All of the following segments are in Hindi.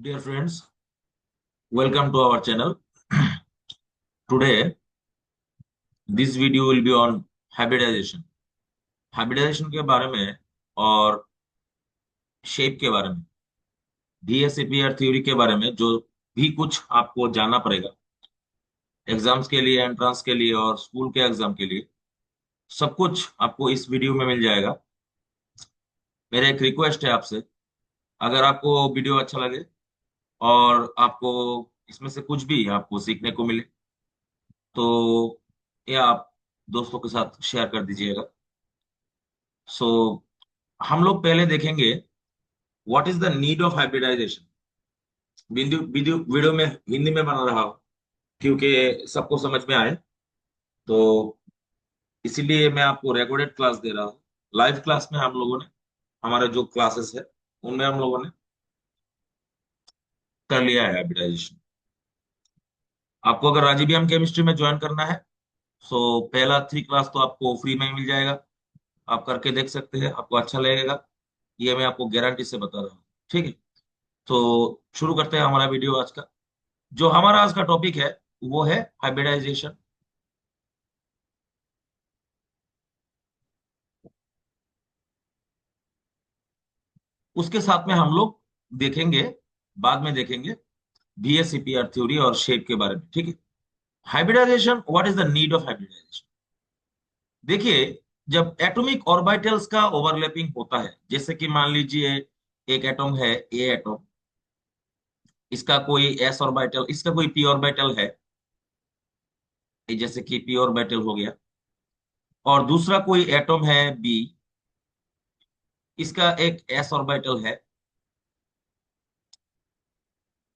Dear friends, welcome to our channel. Today, this video will be on hybridization. Hybridization के बारे में और शेप के बारे में, DSCPR थ्योरी के बारे में जो भी कुछ आपको जानना पड़ेगा एग्जाम्स के लिए, एंट्रेंस के लिए और स्कूल के एग्जाम के लिए, सब कुछ आपको इस वीडियो में मिल जाएगा। मेरा एक रिक्वेस्ट है आपसे, अगर आपको वीडियो अच्छा लगे और आपको इसमें से कुछ भी आपको सीखने को मिले तो ये आप दोस्तों के साथ शेयर कर दीजिएगा। सो हम लोग पहले देखेंगे what is the need of hybridization. Video video video में हिंदी में बना रहा हूँ क्योंकि सबको समझ में आए, तो इसीलिए मैं आपको रिकॉर्डेड क्लास दे रहा हूँ। लाइव क्लास में हम लोगों ने, हमारे जो क्लासेस है उनमें हम लोगों ने कर लिया है हाइब्रिडाइजेशन। आपको अगर राजीवियम केमिस्ट्री में ज्वाइन करना है सो पहला 3 क्लास तो आपको फ्री में ही मिल जाएगा। आप करके देख सकते हैं, आपको अच्छा लगेगा, ये मैं आपको गारंटी से बता रहा हूँ। ठीक है, तो शुरू करते हैं हमारा वीडियो आज का। जो हमारा आज का टॉपिक है वो है हाइब्रिडाइजेशन। उसके साथ में हम लोग देखेंगे, बाद में देखेंगे VSCPR थ्योरी और शेप के बारे में। ठीक है, hybridization, what is the need of hybridization. देखिए, जब एटॉमिक ऑर्बिटल्स का ओवरलैपिंग होता है, जैसे कि मान लीजिए एक एटॉम है, ए एटॉम, इसका कोई एस ऑर्बिटल, इसका कोई पी ऑर्बिटल है, ये जैसे कि पी ऑर्बिटल हो गया, और दूसरा कोई एटॉम है बी, इसका एक एस ऑर्बिटल है।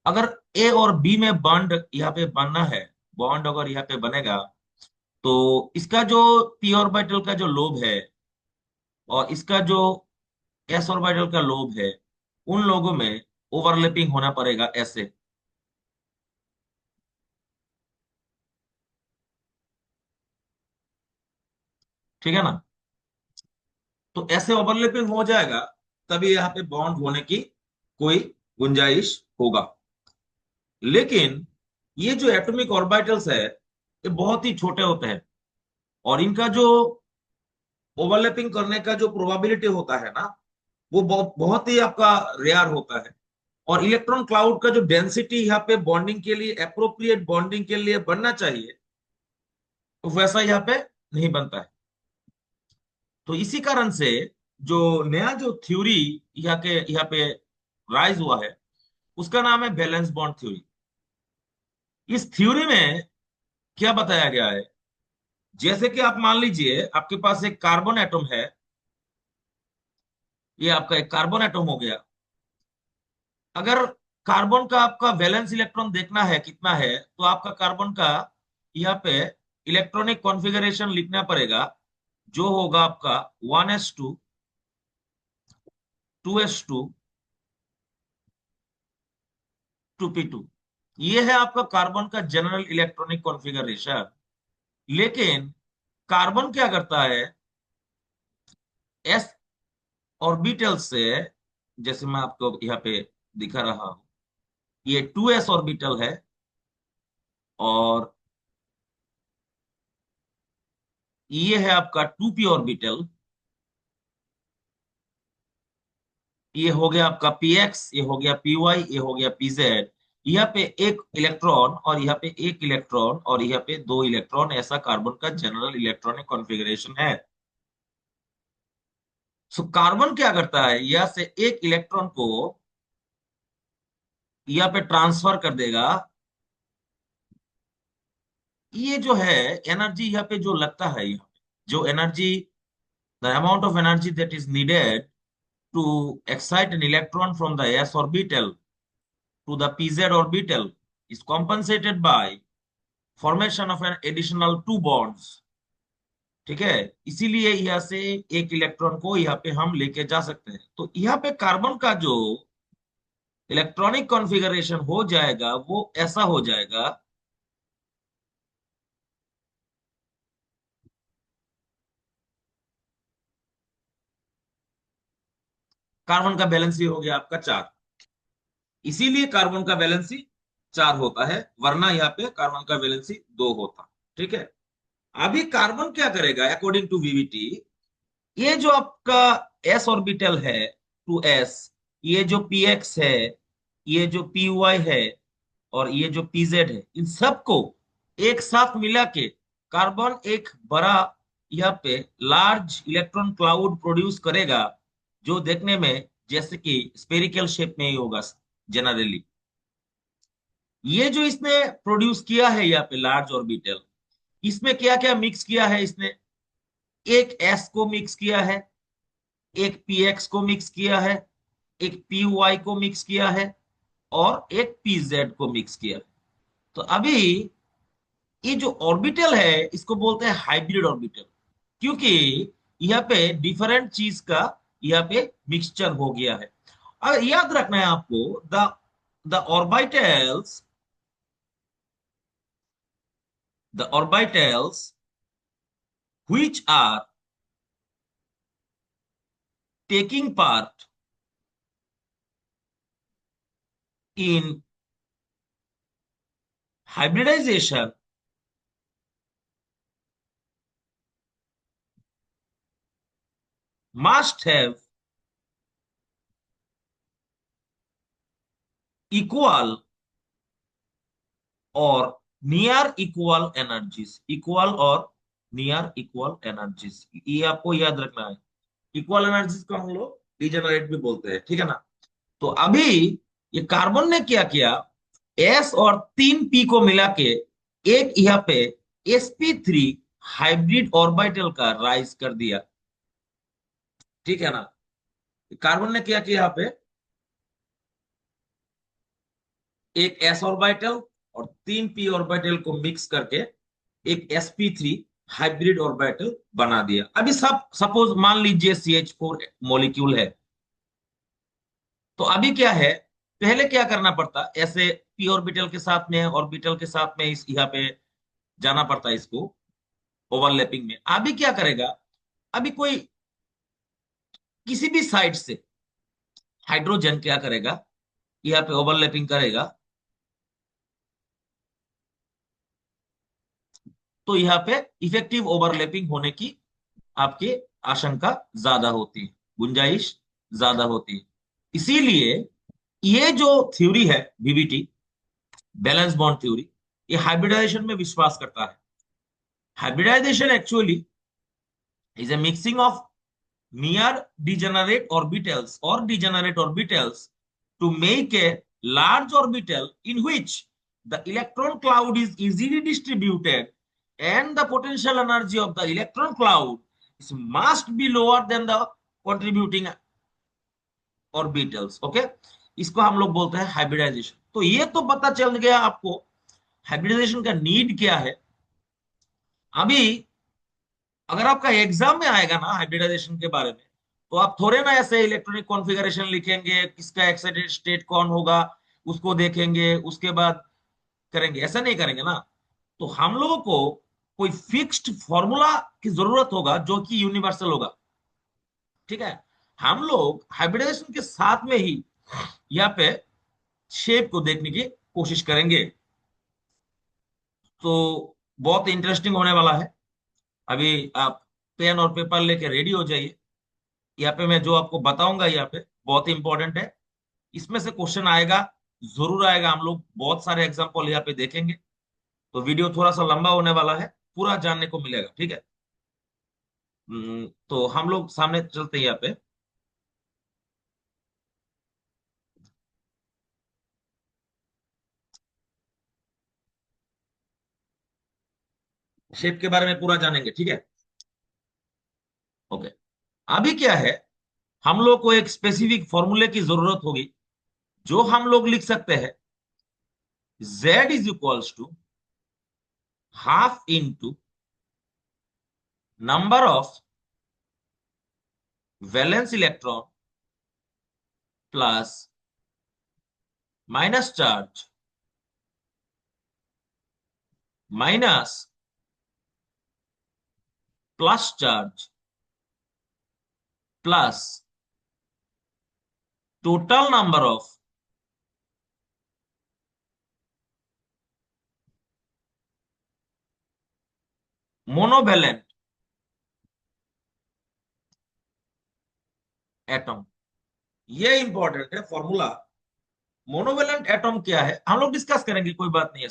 अगर ए और बी में बॉन्ड यहाँ पे बनना है, बॉन्ड अगर यहाँ पे बनेगा तो इसका जो पी ऑर्बिटल का जो लोब है और इसका जो एस ऑर्बिटल का लोब है, उन लोगों में ओवरलैपिंग होना पड़ेगा ऐसे। ठीक है ना, तो ऐसे ओवरलैपिंग हो जाएगा तभी यहाँ पे बॉन्ड होने की कोई गुंजाइश होगा। लेकिन ये जो एटॉमिक ऑर्बिटल्स है ये बहुत ही छोटे होते हैं और इनका जो ओवरलैपिंग करने का जो प्रोबेबिलिटी होता है ना, वो बहुत बहुत ही आपका रेयर होता है। और इलेक्ट्रॉन क्लाउड का जो डेंसिटी यहाँ पे बॉन्डिंग के लिए, अप्रोप्रिएट बॉन्डिंग के लिए बनना चाहिए, तो वैसा यहाँ पे नहीं बनता है। तो इसी कारण से जो नया जो थ्योरी यहाँ पे राइज हुआ है, उसका नाम है वैलेंस बॉन्ड थ्योरी। इस थ्योरी में क्या बताया गया है, जैसे कि आप मान लीजिए आपके पास एक कार्बन एटम है, ये आपका एक कार्बन एटम हो गया। अगर कार्बन का आपका वैलेंस इलेक्ट्रॉन देखना है कितना है, तो आपका कार्बन का यहाँ पे इलेक्ट्रॉनिक कॉन्फ़िगरेशन लिखना पड़ेगा, जो होगा आपका 1s2, 2s2, 2p2। ये है आपका कार्बन का जनरल इलेक्ट्रॉनिक कॉन्फ़िगरेशन। लेकिन कार्बन क्या करता है, एस ऑर्बिटल से, जैसे मैं आपको यहाँ पे दिखा रहा हूं, ये 2s ऑर्बिटल है और ये है आपका 2p ऑर्बिटल। ये हो गया आपका px, ये हो गया py, ये हो गया pz। यहाँ पे एक इलेक्ट्रॉन और यहाँ पे एक इलेक्ट्रॉन और यहाँ पे दो इलेक्ट्रॉन, ऐसा कार्बन का जनरल इलेक्ट्रॉनिक कॉन्फ़िगरेशन है। सो कार्बन क्या करता है, यहाँ से एक इलेक्ट्रॉन को यहाँ पे ट्रांसफर कर देगा। ये जो है एनर्जी यहाँ पे जो लगता है, यहाँ पे जो energy, the amount of energy that is needed to excite an electron from the s orbital to the pz orbital is compensated by formation of an additional two bonds। ठीक है, इसीलिए यहाँ से एक इलेक्ट्रॉन को यहाँ पे हम लेके जा सकते हैं। तो यहाँ पे कार्बन का जो इलेक्ट्रॉनिक कॉन्फ़िगरेशन हो जाएगा वो ऐसा हो जाएगा। कार्बन का बैलेंस ही हो गया आपका 4। इसीलिए कार्बन का वैलेंसी 4 होता है, वरना यहाँ पे कार्बन का वैलेंसी 2 होता। ठीक है। अभी कार्बन क्या करेगा अकॉर्डिंग टू वीवीटी, ये जो आपका एस ऑर्बिटल है, टू एस, ये जो पी एक्स है, ये जो पी वाई है, और ये जो पीजेड है, इन सबको एक साथ मिला के कार्बन एक बड़ा यहाँ पे लार्ज इलेक्ट्रॉन क्लाउड प्रोड्यूस करेगा, जो देखने में जैसे कि स्पेरिकल शेप में ही होगा जनरली। ये जो इसने प्रोड्यूस किया है यहाँ पे लार्ज ऑर्बिटल, इसमें क्या क्या मिक्स किया है इसने? एक एस को मिक्स किया है, एक पी एक्स को मिक्स किया है, एक पी वाई को मिक्स किया है, और एक पी जेड को मिक्स किया है। तो अभी ये जो ऑर्बिटल है इसको बोलते हैं हाइब्रिड ऑर्बिटल, क्योंकि यहाँ पे डिफरेंट चीज का यहाँ पे मिक्सचर हो गया है। और याद रखना है आपको, the orbitals the orbitals which are taking part in hybridization must have equal और नियर इक्वल एनर्जीज, इक्वल और नियर इक्वल एनर्जीज, ये आपको याद रखना है। इक्वल एनर्जीज को हम लोग डिजेनरेट भी बोलते हैं, ठीक है ना। तो अभी ये कार्बन ने क्या किया, एस और 3 पी को मिला के एक यहाँ पे sp3 हाइब्रिड ऑर्बिटल का राइज कर दिया, ठीक है ना। कार्बन ने क्या किया यहाँ पे, एक एस ऑर्बिटल और 3 पी ऑर्बिटल को मिक्स करके एक sp3 हाइब्रिड ऑर्बिटल बना दिया। अभी सब सपोज मान लीजिए CH4 मॉलिक्यूल है, तो अभी क्या है, पहले क्या करना पड़ता, ऐसे पी ऑर्बिटल के साथ में ऑर्बिटल के साथ में इस यहाँ पे जाना पड़ता है इसको ओवरलैपिंग में। अभी क्या करेगा, अभी कोई किसी भी साइड से हाइड्रोजन क्या करेगा, यहाँ पे ओवरलैपिंग करेगा, तो यहाँ पे इफेक्टिव ओवरलैपिंग होने की आपकी आशंका ज्यादा होती है, गुंजाइश ज्यादा होती है। इसीलिए ये जो थ्योरी है वीवीटी, बैलेंस बॉन्ड थ्योरी, ये हाइब्रिडाइजेशन में विश्वास करता है। Hybridization actually is a mixing of near degenerate orbitals to make a large orbital in which the electron cloud is easily distributed and the potential energy of the electron cloud is must be lower than the contributing orbitals. Okay, इसको हम लोग बोलते हैं हाइब्रिडाइजेशन। तो ये तो पता चल गया आपको हाइब्रिडाइजेशन का नीड क्या है। अभी अगर आपका एग्जाम में आएगा ना हाइब्रिडाइजेशन के बारे में, तो आप थोड़े ना ऐसे इलेक्ट्रॉनिक कॉन्फ़िगरेशन लिखेंगे, किसका एक्साइटेड स्टेट कौन होगा उसको देखेंगे उसके बाद करेंगे, ऐसा नहीं करेंगे ना। तो हम लोगों को कोई फिक्स्ड फॉर्मूला की जरूरत होगा जो कि यूनिवर्सल होगा, ठीक है। हम लोग हाइब्रिडाइजेशन के साथ में ही यहाँ पे शेप को देखने की कोशिश करेंगे। तो बहुत इंटरेस्टिंग होने वाला है। अभी आप पेन और पेपर लेके रेडी हो जाइए। यहाँ पे मैं जो आपको बताऊंगा यहाँ पे बहुत ही इंपॉर्टेंट है, इसमें से क्वेश्चन आएगा, जरूर आएगा। हम लोग बहुत सारे एग्जांपल यहाँ पे देखेंगे, तो वीडियो थोड़ा सा लंबा होने वाला है, पूरा जानने को मिलेगा, ठीक है। तो हम लोग सामने चलते हैं यहाँ पे, शेप के बारे में पूरा जानेंगे, ठीक है। ओके, अभी क्या है, हम लोग को एक स्पेसिफिक फॉर्मूले की जरूरत होगी, जो हम लोग लिख सकते हैं, Z is equals to half into number of valence electron plus minus charge minus plus charge plus total number of monovalent atom, ये इंपॉर्टेंट है फॉर्मूला। मोनोवेलेंट एटम क्या है हम लोग डिस्कस करेंगे, कोई बात नहीं है।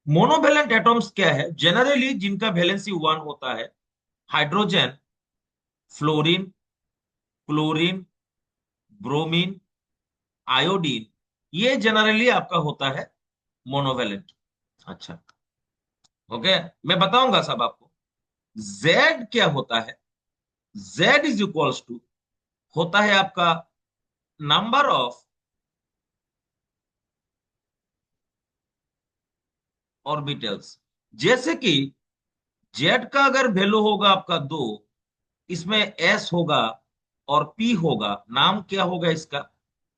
मोनोवेलेंट एटम्स क्या है? जनरली जिनका वैलेंसी 1 होता है, hydrogen, fluorine, chlorine, bromine, iodine, ये जनरली आपका होता है मोनोवेलेंट। अच्छा, ओके, मैं बताऊंगा सब आपको। जेड क्या होता है? जेड इज इक्वल्स टू होता है आपका नंबर ऑफ ऑर्बिटल्स। जैसे कि जेड का अगर वैल्यू होगा आपका 2, इसमें एस होगा और पी होगा, नाम क्या होगा इसका?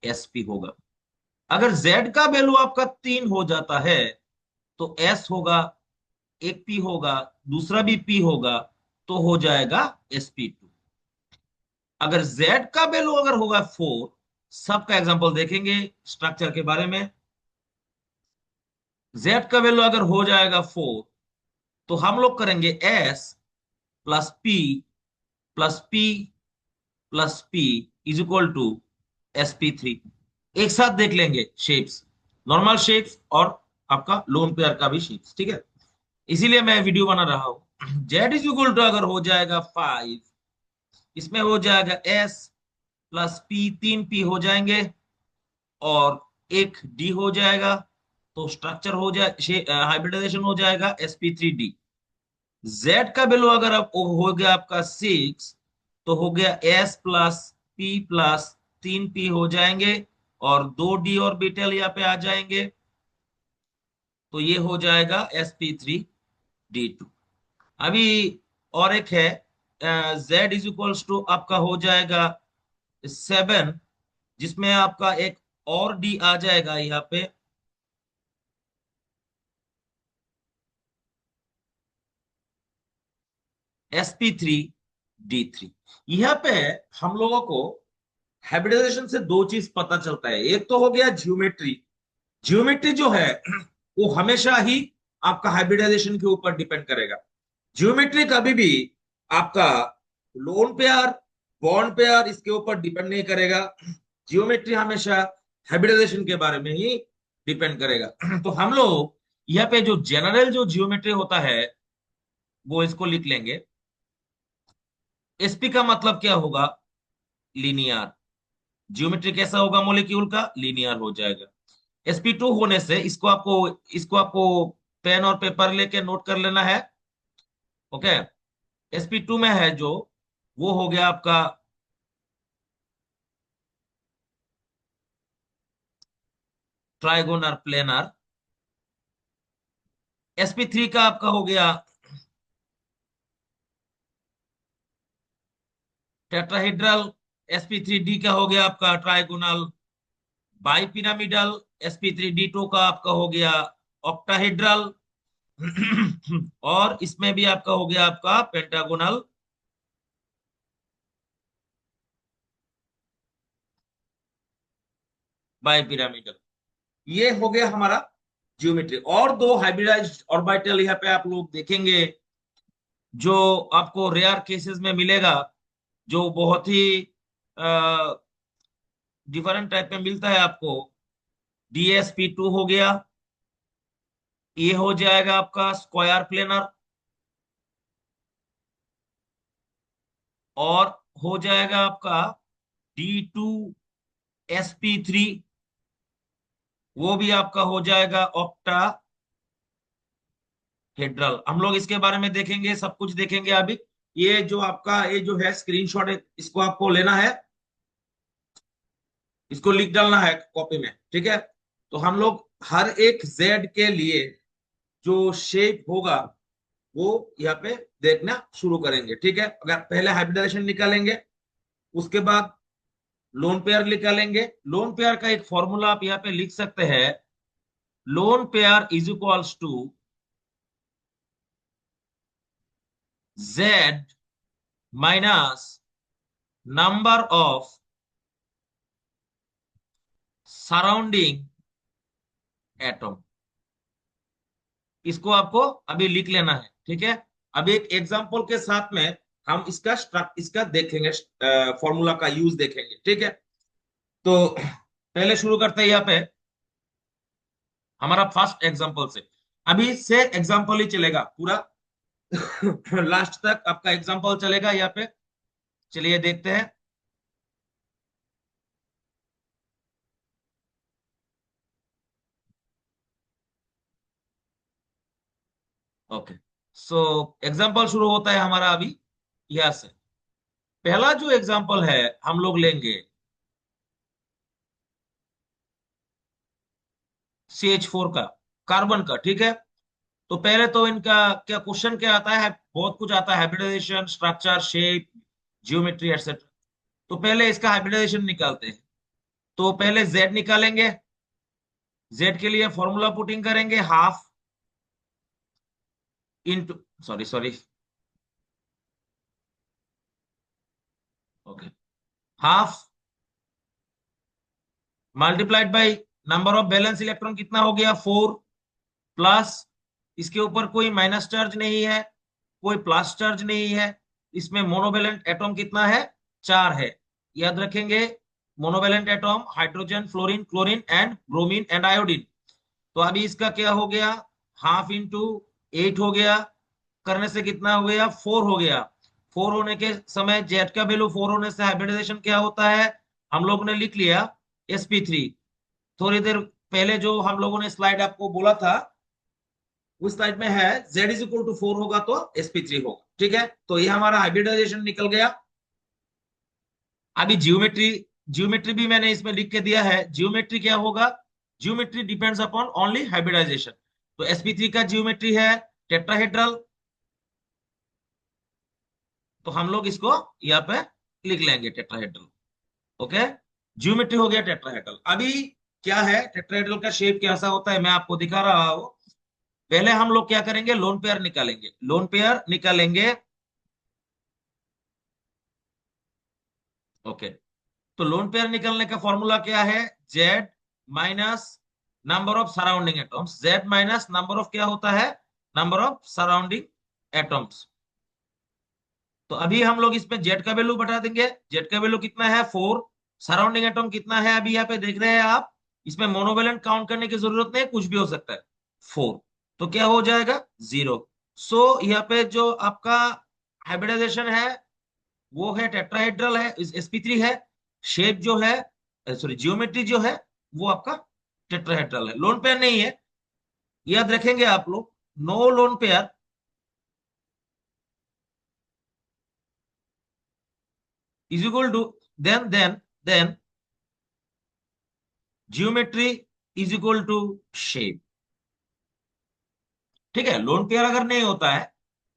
एसपी होगा। अगर जेड का वैल्यू आपका 3 हो जाता है तो एस होगा, एक पी होगा, दूसरा भी पी होगा, तो हो जाएगा sp2। अगर जेड का वैल्यू अगर होगा 4, सबका एग्जांपल देखेंगे स्ट्रक्चर के बारे में। जेड का वैल्यू अगर हो जाएगा 4, तो हम लोग करेंगे s plus p plus p plus p is equal to sp3। एक साथ देख लेंगे शेप्स, नॉर्मल शेप्स और आपका लोन पेयर का भी शेप्स, ठीक है? इसीलिए मैं वीडियो बना रहा हूं। जेड इज इक्वल टू अगर हो जाएगा 5, इसमें हो जाएगा एस प्लस पी, 3 पी हो जाएंगे और एक डी हो जाएगा। तो स्ट्रक्चर हो जाए, हाइब्रिडाइजेशन हो जाएगा sp3d। जेड का वैल्यू अगर आप हो गया आपका 6, तो हो गया S plus p plus 3 P हो जाएंगे और 2 डी और बीटेल यहाँ पे आ जाएंगे। तो ये हो जाएगा sp3d2। अभी और एक है, जेड इज इक्वल्स टू आपका हो जाएगा 7, जिसमें आपका एक और डी आ जाएगा यहाँ पे। sp3d3। यहाँ पे हम लोगों को हाइब्रिडाइजेशन से दो चीज पता चलता है। एक तो हो गया ज्योमेट्री। ज्योमेट्री जो है वो हमेशा ही आपका हाइब्रिडाइजेशन के ऊपर डिपेंड करेगा। ज्योमेट्री कभी भी आपका लोन पेयर, बॉन्ड पेयर इसके ऊपर डिपेंड नहीं करेगा। जियोमेट्री हमेशा हाइब्रिडाइजेशन के बारे में ही डिपेंड करेगा। तो हम लोग यहाँ पे जो जनरल जो जियोमेट्री होता है वो इसको लिख लेंगे। एसपी का मतलब क्या होगा? लीनियर। जियोमेट्री कैसा होगा? मॉलिक्यूल का लीनियर हो जाएगा। sp2 होने से इसको आपको पेन और पेपर लेके नोट कर लेना है। ओके, sp2 में है जो, वो हो गया आपका ट्राइगोनल प्लेनर। sp3 का आपका हो गया टेट्राहेड्रल। sp3d का हो गया आपका ट्राइगोनल बाई पिरामिडल। sp3d2 का आपका हो गया ऑक्टाहेड्रल। और इसमें भी आपका हो गया आपका पेंटागोनल बाई पिरामिडल। ये हो गया हमारा ज्योमेट्री। और दो हाइब्रिडाइज्ड ऑर्बिटल यहाँ पे आप लोग देखेंगे, जो आपको रेयर केसेस में मिलेगा, जो बहुत ही डिफरेंट टाइप में मिलता है आपको। dsp2 हो गया, ये हो जाएगा आपका स्क्वायर प्लेनर। और हो जाएगा आपका d2sp3, वो भी आपका हो जाएगा ऑक्टा हेड्रल। हम लोग इसके बारे में देखेंगे, सब कुछ देखेंगे अभी। ये जो आपका ये जो है स्क्रीनशॉट है, इसको आपको लेना है, इसको लिख डालना है कॉपी में, ठीक है? तो हम लोग हर एक जेड के लिए जो शेप होगा वो यहाँ पे देखना शुरू करेंगे, ठीक है? अगर पहले हाइब्रिडाइजेशन निकालेंगे, उसके बाद लोन पेयर निकालेंगे। लोन पेयर का एक फॉर्मूला आप यहाँ पे लिख सकते हैं। Lone pair is equals to Z minus number of surrounding atom. इसको आपको अभी लिख लेना है, ठीक है? अब एक एग्जांपल के साथ में हम इसका देखेंगे, फॉर्मूला का यूज देखेंगे, ठीक है। तो पहले शुरू करते हैं यहाँ पे हमारा फर्स्ट एग्जांपल से। अभी से एग्जांपल ही चलेगा पूरा लास्ट तक आपका एग्जांपल चलेगा यहाँ पे। चलिए देखते हैं। ओके, सो एग्जांपल शुरू होता है हमारा अभी यहाँ से। पहला जो एग्जांपल है हम लोग लेंगे CH4 का, कार्बन का, ठीक है। तो पहले तो इनका क्या क्वेश्चन क्या आता है, बहुत कुछ आता है, hybridization, structure, shape, geometry etcetera. तो पहले इसका हाइब्रिडाइजेशन निकालते हैं। तो पहले Z निकालेंगे। Z के लिए फॉर्मूला पुटिंग करेंगे, half into, sorry sorry, okay, half multiplied by number of balance electron, कितना हो गया 4, प्लस इसके ऊपर कोई माइनस चार्ज नहीं है, कोई प्लस चार्ज नहीं है। इसमें मोनोवेलेंट एटॉम कितना है, 4 है। याद रखेंगे, monovalent atom hydrogen, fluorine, chlorine and bromine and iodine. तो अभी इसका क्या हो गया, हाफ इंटू 8 हो गया, करने से कितना हो गया, 4 हो गया। 4 होने के समय जेड का वैल्यू 4 होने से हाइब्रिडाइजेशन क्या होता है, हम लोग ने लिख लिया sp3। थोड़ी देर पहले जो हम लोगों ने स्लाइड आपको बोला था उस स्लाइड में है z इज इक्वल टू 4 होगा तो sp3 होगा, ठीक है। तो ये हमारा हाइब्रिडाइजेशन निकल गया। अभी जियोमेट्री, जियोमेट्री भी मैंने इसमें लिख के दिया है। जियोमेट्री क्या होगा, geometry depends upon only hybridization. तो sp3 का जियोमेट्री है टेट्राहेड्रल। तो हम लोग इसको यहाँ पे लिख लेंगे टेट्राहेड्रल। ओके, ज्योमेट्री हो गया टेट्राहेड्रल। अभी क्या है, टेट्राहेड्रल का शेप कैसा होता है मैं आपको दिखा रहा हूं। पहले हम लोग क्या करेंगे, लोन पेयर निकालेंगे, लोन पेयर निकालेंगे। ओके, तो लोन पेयर निकालने का फॉर्मूला क्या है, Z minus number of surrounding atoms. Z minus number of क्या होता है, नंबर ऑफ सराउंडिंग एटॉम्स। तो अभी हम लोग इसमें जेड का वैल्यू बता देंगे। जेड का वैल्यू कितना है, 4। सराउंडिंग एटॉम कितना है, अभी यहाँ पे देख रहे हैं आप। इसमें मोनोवेलेंट काउंट करने की जरूरत नहीं, कुछ भी हो सकता है, 4। तो क्या हो जाएगा, 0। सो यहाँ पे जो आपका हाइब्रिडाइजेशन है वो है टेट्राहेड्रल है, sp3 है। शेप जो है, सॉरी जियोमेट्री जो है वो आपका टेट्राहेड्रल है, लोन पेयर नहीं है। याद रखेंगे आप लोग, no lone pair is equal to, then geometry is equal to shape. ठीक है, लोन पेयर अगर नहीं होता है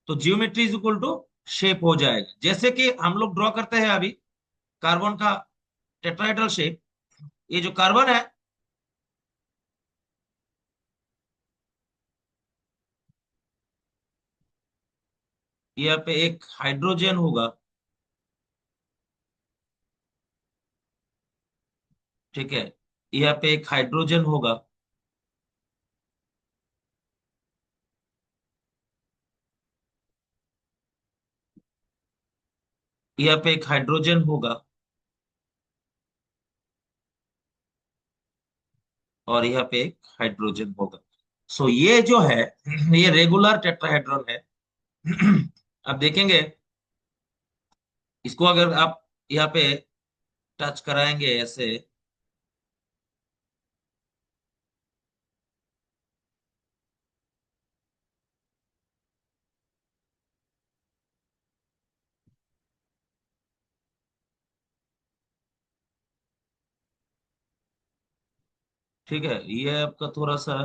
तो geometry is equal to shape हो जाएगा। जैसे कि हम लोग ड्रॉ करते हैं अभी कार्बन का टेट्राहेड्रल शेप। ये जो कार्बन है, यहाँ पे एक हाइड्रोजन होगा, ठीक है। यहाँ पे एक हाइड्रोजन होगा, यहाँ पे एक हाइड्रोजन होगा, और यहाँ पे एक हाइड्रोजन होगा। सो ये जो है ये रेगुलर टेट्राहेड्रल है। अब देखेंगे इसको, अगर आप यहाँ पे टच कराएंगे ऐसे, ठीक है, ये आपका थोड़ा सा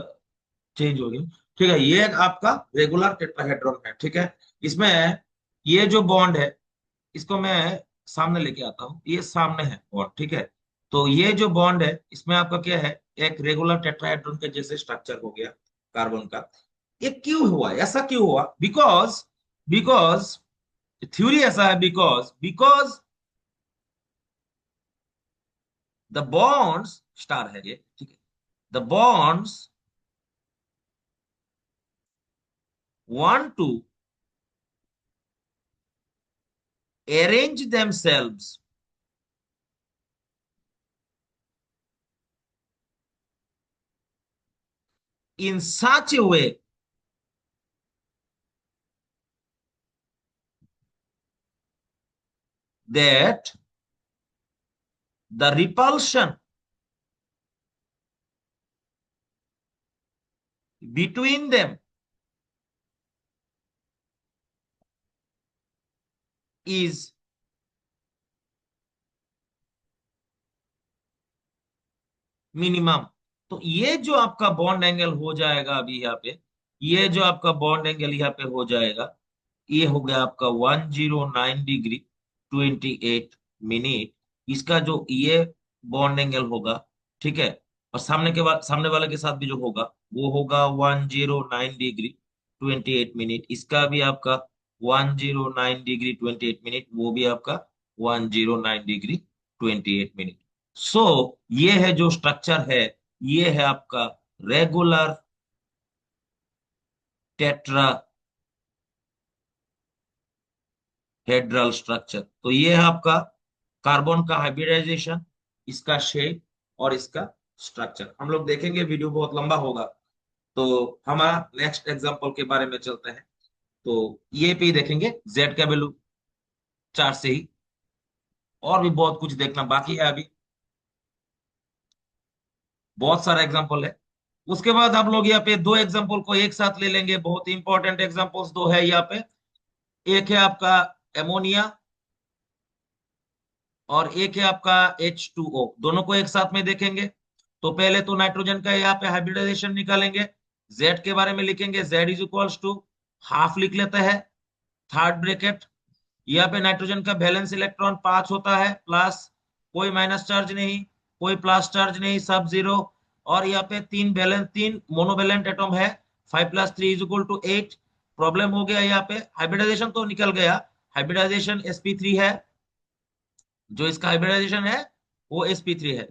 चेंज हो गया। ठीक है, ये आपका रेगुलर टेट्राहेड्रल है, ठीक है। इसमें ये जो बॉन्ड है इसको मैं सामने लेके आता हूँ, ये सामने है बॉन्ड, ठीक है। तो ये जो बॉन्ड है इसमें आपका क्या है, एक रेगुलर टेट्राहेड्रन के जैसे स्ट्रक्चर हो गया कार्बन का। ये क्यों हुआ, ऐसा क्यों हुआ, बिकॉज बिकॉज थ्योरी ऐसा है, because because the bonds, star है ये, ठीक है, the bonds want to arrange themselves in such a way that the repulsion between them is minimum. तो ये जो आपका बॉन्ड एंगल हो जाएगा अभी यहाँ पे, ये जो आपका बॉन्ड एंगल यहाँ पे हो जाएगा, ये हो गया आपका 109 डिग्री 28 मिनट। इसका जो ये बॉन्ड एंगल होगा, ठीक है, और सामने के बाद सामने वाले के साथ भी जो होगा वो होगा 109 डिग्री 28 मिनट। इसका भी आपका 109 डिग्री 28 मिनट, वो भी आपका 109 डिग्री 28 मिनट। सो ये है जो स्ट्रक्चर है, ये है आपका रेगुलर टेट्रा हेड्रल स्ट्रक्चर। तो ये है आपका कार्बन का हाइब्रिडाइजेशन, इसका शेप और इसका स्ट्रक्चर। हम लोग देखेंगे, वीडियो बहुत लंबा होगा, तो हमारा नेक्स्ट एग्जांपल के बारे में चलते हैं। तो ये पे ही देखेंगे जेड का वैल्यू चार्ट से ही, और भी बहुत कुछ देखना बाकी है अभी, बहुत सारा एग्जांपल है। उसके बाद हम लोग यहाँ पे दो एग्जांपल को एक साथ ले लेंगे, बहुत इंपॉर्टेंट एग्जांपल्स दो है यहाँ पे। एक है आपका एमोनिया और एक है आपका H2O, दोनों को एक साथ में देखेंगे। तो पहले तो नाइट्रोजन का यहाँ पे हाइब्रिडाइजेशन निकालेंगे, जेड के बारे में लिखेंगे, Z is equals to half लिख लेते हैं, थर्ड ब्रैकेट। यहाँ पे नाइट्रोजन का वैलेंस इलेक्ट्रॉन 5 होता है, प्लस, कोई माइनस चार्ज नहीं, कोई प्लस चार्ज नहीं, सब जीरो। और यहाँ पे तीन मोनोवेलेंट एटम है, 5 + 3 = 8। प्रॉब्लम हो गया यहाँ पे, हाइब्रिडाइजेशन तो निकल गया, हाइब्रिडाइजेशन sp3 है, जो इसका हाइब्रिडाइजेशन है वो sp3 है।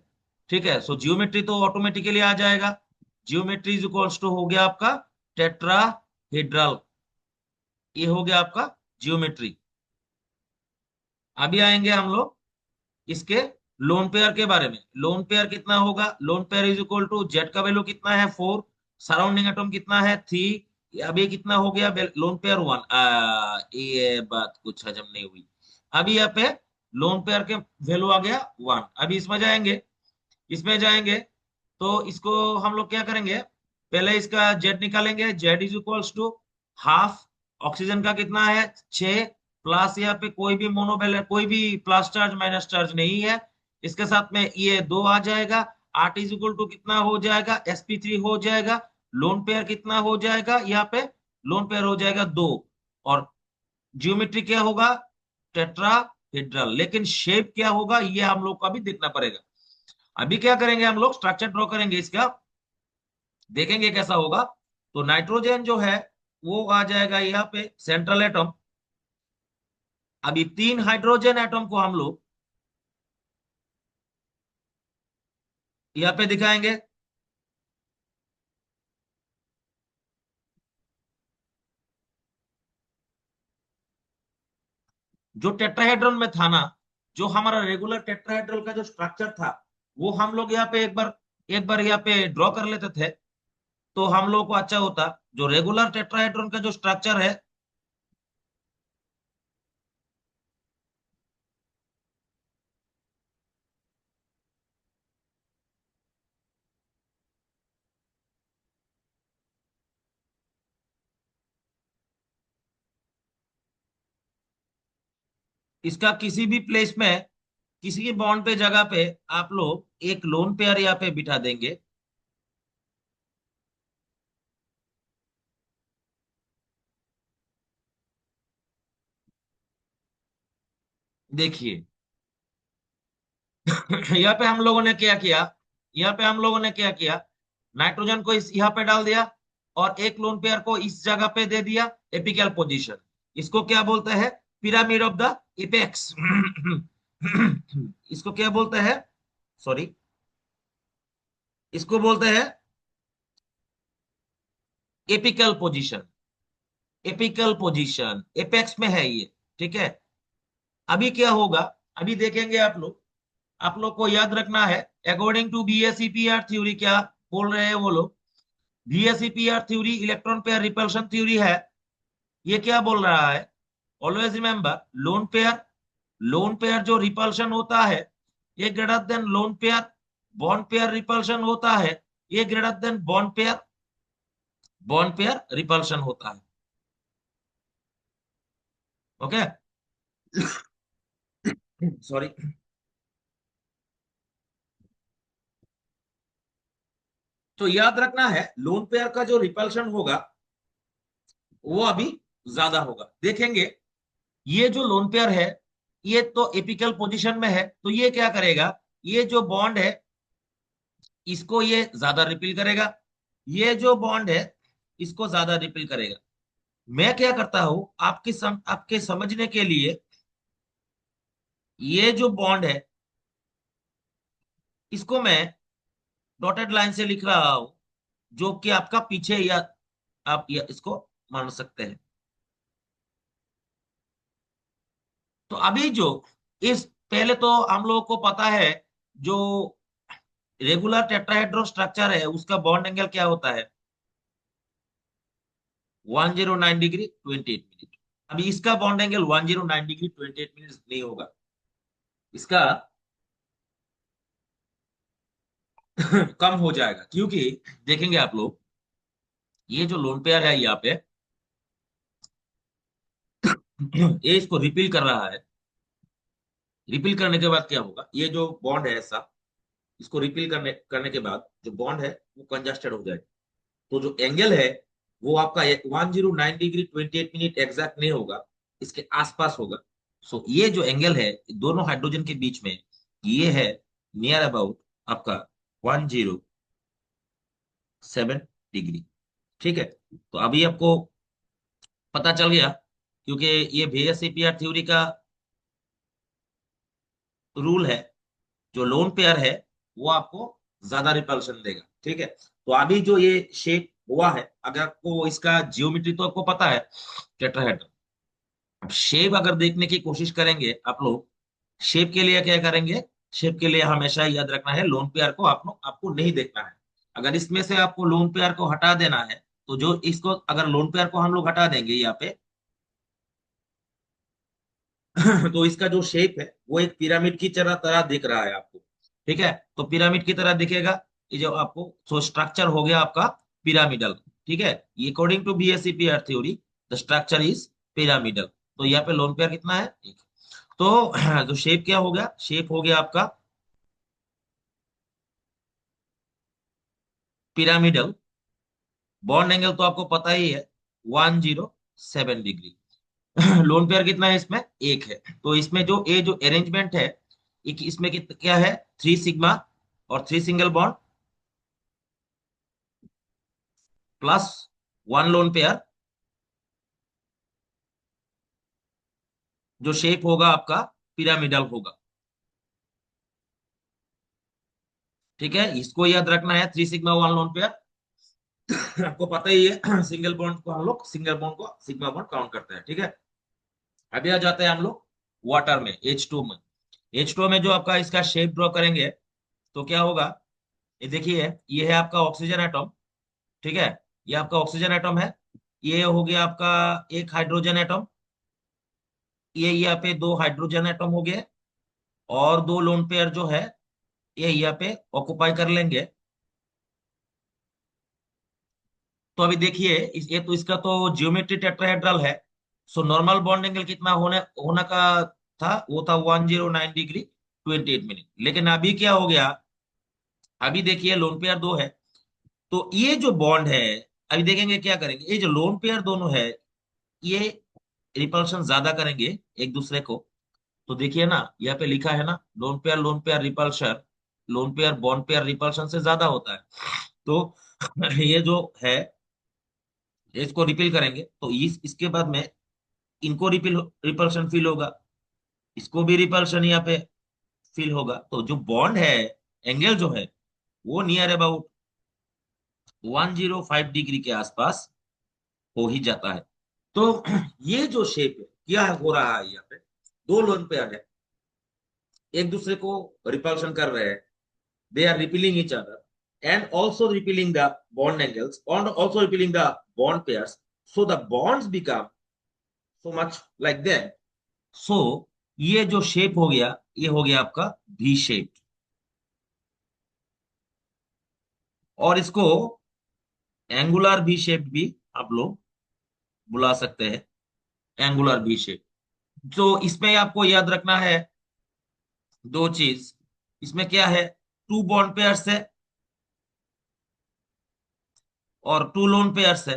ठीक है, सो जियोमेट्री तो ऑटोमेटिकली आ जाएगा, जियोमेट्री इज इक्वल्स टू हो गया आपका टेट्राहेड्रल, ये हो गया आपका जियोमेट्री। अभी आएंगे हम लोग इसके लोन पेयर के बारे में। लोन पेयर कितना होगा, lone pair is equal to Z का वैल्यू कितना है 4, सराउंडिंग एटम कितना है 3, अभी कितना हो गया लोन पेयर 1। ये बात कुछ हजम नहीं हुई। अभी यहाँ पे लोन पेयर के वैल्यू आ गया 1। अभी इसमें जाएंगे, इसमें जाएंगे तो इसको हम लोग क्या करेंगे, पहले इसका जेड निकालेंगे, Z is equals to half, oxygen का कितना है 6, प्लस यहाँ पे कोई भी मोनोवेलेंट, कोई भी प्लस चार्ज माइनस चार्ज नहीं है, इसके साथ में ये 2 आ जाएगा, 8 इज इक्वल टू कितना हो जाएगा sp3 हो जाएगा। लोन पेयर कितना हो जाएगा यहाँ पे, लोन पेयर हो जाएगा 2, और जियोमेट्री क्या होगा टेट्राहेड्रल, लेकिन शेप क्या होगा ये हम लोग को अभी देखना पड़ेगा। अभी क्या करेंगे, हम लोग स्ट्रक्चर ड्रॉ करेंगे इसका, देखेंगे कैसा होगा। तो नाइट्रोजन जो है वो आ जाएगा यहाँ पे सेंट्रल एटम। अभी 3 हाइड्रोजन एटम को हम लोग यहाँ पे दिखाएंगे। जो टेट्राहेड्रल में था ना, जो हमारा रेगुलर टेट्राहेड्रल का जो स्ट्रक्चर था, वो हम लोग यहाँ पे एक बार यहाँ पे ड्रॉ कर लेते थे, तो हम लोग को अच्छा होता। जो रेगुलर टेट्राहेड्रल का जो स्ट्रक्चर है, इसका किसी भी प्लेस में, किसी भी बॉन्ड पे जगह पे आप लोग एक लोन पेयर यहाँ पे बिठा देंगे। देखिए यहाँ पे हम लोगों ने क्या किया, यहाँ पे हम लोगों ने क्या किया, नाइट्रोजन को इस यहाँ पे डाल दिया, और एक लोन पेयर को इस जगह पे दे दिया, एपिकल पोजीशन। इसको क्या बोलते हैं, पिरामिड ऑफ द एपेक्स। इसको क्या बोलते हैं, सॉरी, इसको बोलते हैं apical position, apical position apex में है ये। ठीक है, अभी क्या होगा, अभी देखेंगे आप लोग को याद रखना है, अकॉर्डिंग टू बीएसईपीआर थ्योरी क्या बोल रहे हैं वो लोग। VSEPR theory electron pair repulsion theory है। ये क्या बोल रहा है, ऑलवेज रिमेंबर, लोन पेयर जो रिपल्शन होता है ये greater than lone pair, bond pair repulsion होता है ये greater than bond pair repulsion होता है। Okay, sorry. तो याद रखना है, लोन पेयर का जो रिपल्शन होगा वो अभी ज्यादा होगा। देखेंगे ये जो लोन पेयर है ये तो एपिकल पोजीशन में है, तो ये क्या करेगा, ये जो बॉन्ड है इसको ये ज्यादा रिपील करेगा, ये जो बॉन्ड है इसको ज्यादा रिपील करेगा। मैं क्या करता हूं, आपके समझने के लिए, ये जो बॉन्ड है इसको मैं डॉटेड लाइन से लिख रहा हूं, जो कि आपका पीछे, या आप या इसको मान सकते हैं। तो अभी जो इस पहले तो हम लोगों को पता है, जो रेगुलर टेट्राहेड्रल स्ट्रक्चर है उसका बॉन्ड एंगल क्या होता है, 109 डिग्री 28 मिनट। अभी इसका बॉन्ड एंगल 109 डिग्री 28 मिनट नहीं होगा, इसका कम हो जाएगा, क्योंकि देखेंगे आप लोग, ये जो लोन पेयर है यहाँ पे ये इसको रिपील कर रहा है। रिपील करने के बाद क्या होगा, ये जो बॉन्ड है ऐसा, इसको रिपील करने के बाद जो बॉन्ड है वो कंजस्टेड हो जाएगा। तो जो एंगल है वो आपका 109 डिग्री 28 मिनट एग्जैक्ट नहीं होगा, इसके आसपास होगा। सो ये जो एंगल है दोनों हाइड्रोजन के बीच में, ये है नियर अबाउट आपका 107 डिग्री। ठीक है, तो अभी आपको पता चल गया, क्योंकि ये VSEPR थ्योरी का रूल है, जो लोन पेयर है वो आपको ज्यादा रिपल्शन देगा। ठीक है, तो अभी जो ये शेप हुआ है, अगर आपको इसका जियोमेट्री तो आपको पता है टेट्राहेड्रल, अब शेप अगर देखने की कोशिश करेंगे आप लोग, शेप के लिए क्या करेंगे, शेप के लिए हमेशा याद रखना है लोन पेयर को आपको नहीं देखना है। अगर इसमें से आपको लोन पेयर को हटा देना है, तो जो इसको अगर लोन पेयर को हम लोग हटा देंगे यहाँ पे तो इसका जो शेप है वो एक पिरामिड की तरह तरह दिख रहा है आपको। ठीक है, तो पिरामिड की तरह दिखेगा ये जो आपको, सो स्ट्रक्चर हो गया आपका पिरामिडल। ठीक है, ये according to VSEPR theory the structure is pyramidal. तो यहाँ पे लोन पेयर कितना है, एक। तो जो शेप क्या हो गया, शेप हो गया आपका पिरामिडल। बॉन्ड एंगल तो आपको पता ही है 107 डिग्री। लोन पेयर कितना है इसमें, एक है। तो इसमें जो ये जो अरेंजमेंट है, इसमें क्या है, 3 सिग्मा और 3 single bond plus 1 lone pair, जो शेप होगा आपका पिरामिडल होगा। ठीक है, इसको याद रखना है, 3 सिग्मा 1 लोन पेयर। आपको पता ही है सिंगल बॉन्ड को हम लोग, सिंगल बॉन्ड को सिग्मा बॉन्ड काउंट करते हैं। ठीक है, अभी आ जाते हैं हम लोग वाटर में, H2 में। H2 में जो आपका इसका शेप ड्रॉ करेंगे तो क्या होगा, ये देखिए, ये है आपका ऑक्सीजन एटम। ठीक है, ये आपका ऑक्सीजन एटम है, ये हो गया आपका एक हाइड्रोजन एटम, ये यहाँ पे 2 हाइड्रोजन एटम हो गए, और 2 लोन पेयर जो है ये यहाँ पे ऑक्युपाई कर लेंगे। तो अभी देखिए ये तो इसका तो जियोमेट्री टेट्राहेड्रल है। सो नॉर्मल बॉन्ड एंगल कितना होने होना का था, वो था 109 डिग्री 28 मिनट। लेकिन अभी क्या हो गया, अभी देखिए लोन पेयर 2 है, तो ये जो बॉन्ड है, अभी देखेंगे क्या करेंगे, ये जो लोन पेयर दोनों है ये रिपल्शन ज्यादा करेंगे एक दूसरे को। तो देखिए ना, यहाँ पे लिखा है ना, lone pair repulsion, loan pair bond pair repulsion से ज्यादा होता है। तो ये जो है इसको रिपील करेंगे तो इसके बाद में इनको रिपल्शन फील होगा, इसको भी रिपल्शन यहाँ पे फील होगा। तो जो बॉन्ड है, एंगल जो है वो नियर अबाउट 105 डिग्री के आसपास हो ही जाता है। तो ये जो शेप है क्या हो रहा है यहाँ पे, दो लोन पेयर है, एक दूसरे को रिपल्शन कर रहे हैं, they are repelling each other and also repelling the bond angles and also repelling the bond pairs, so the bonds become so much like that. So ये जो शेप हो गया, ये हो गया आपका V शेप, और इसको एंगुलर V शेप भी आप लोग बुला सकते हैं, एंगुलर V शेप। तो इसमें आपको याद रखना है दो चीज, इसमें क्या है, टू बॉन्ड पेयर्स है और टू लोन पेयर्स है,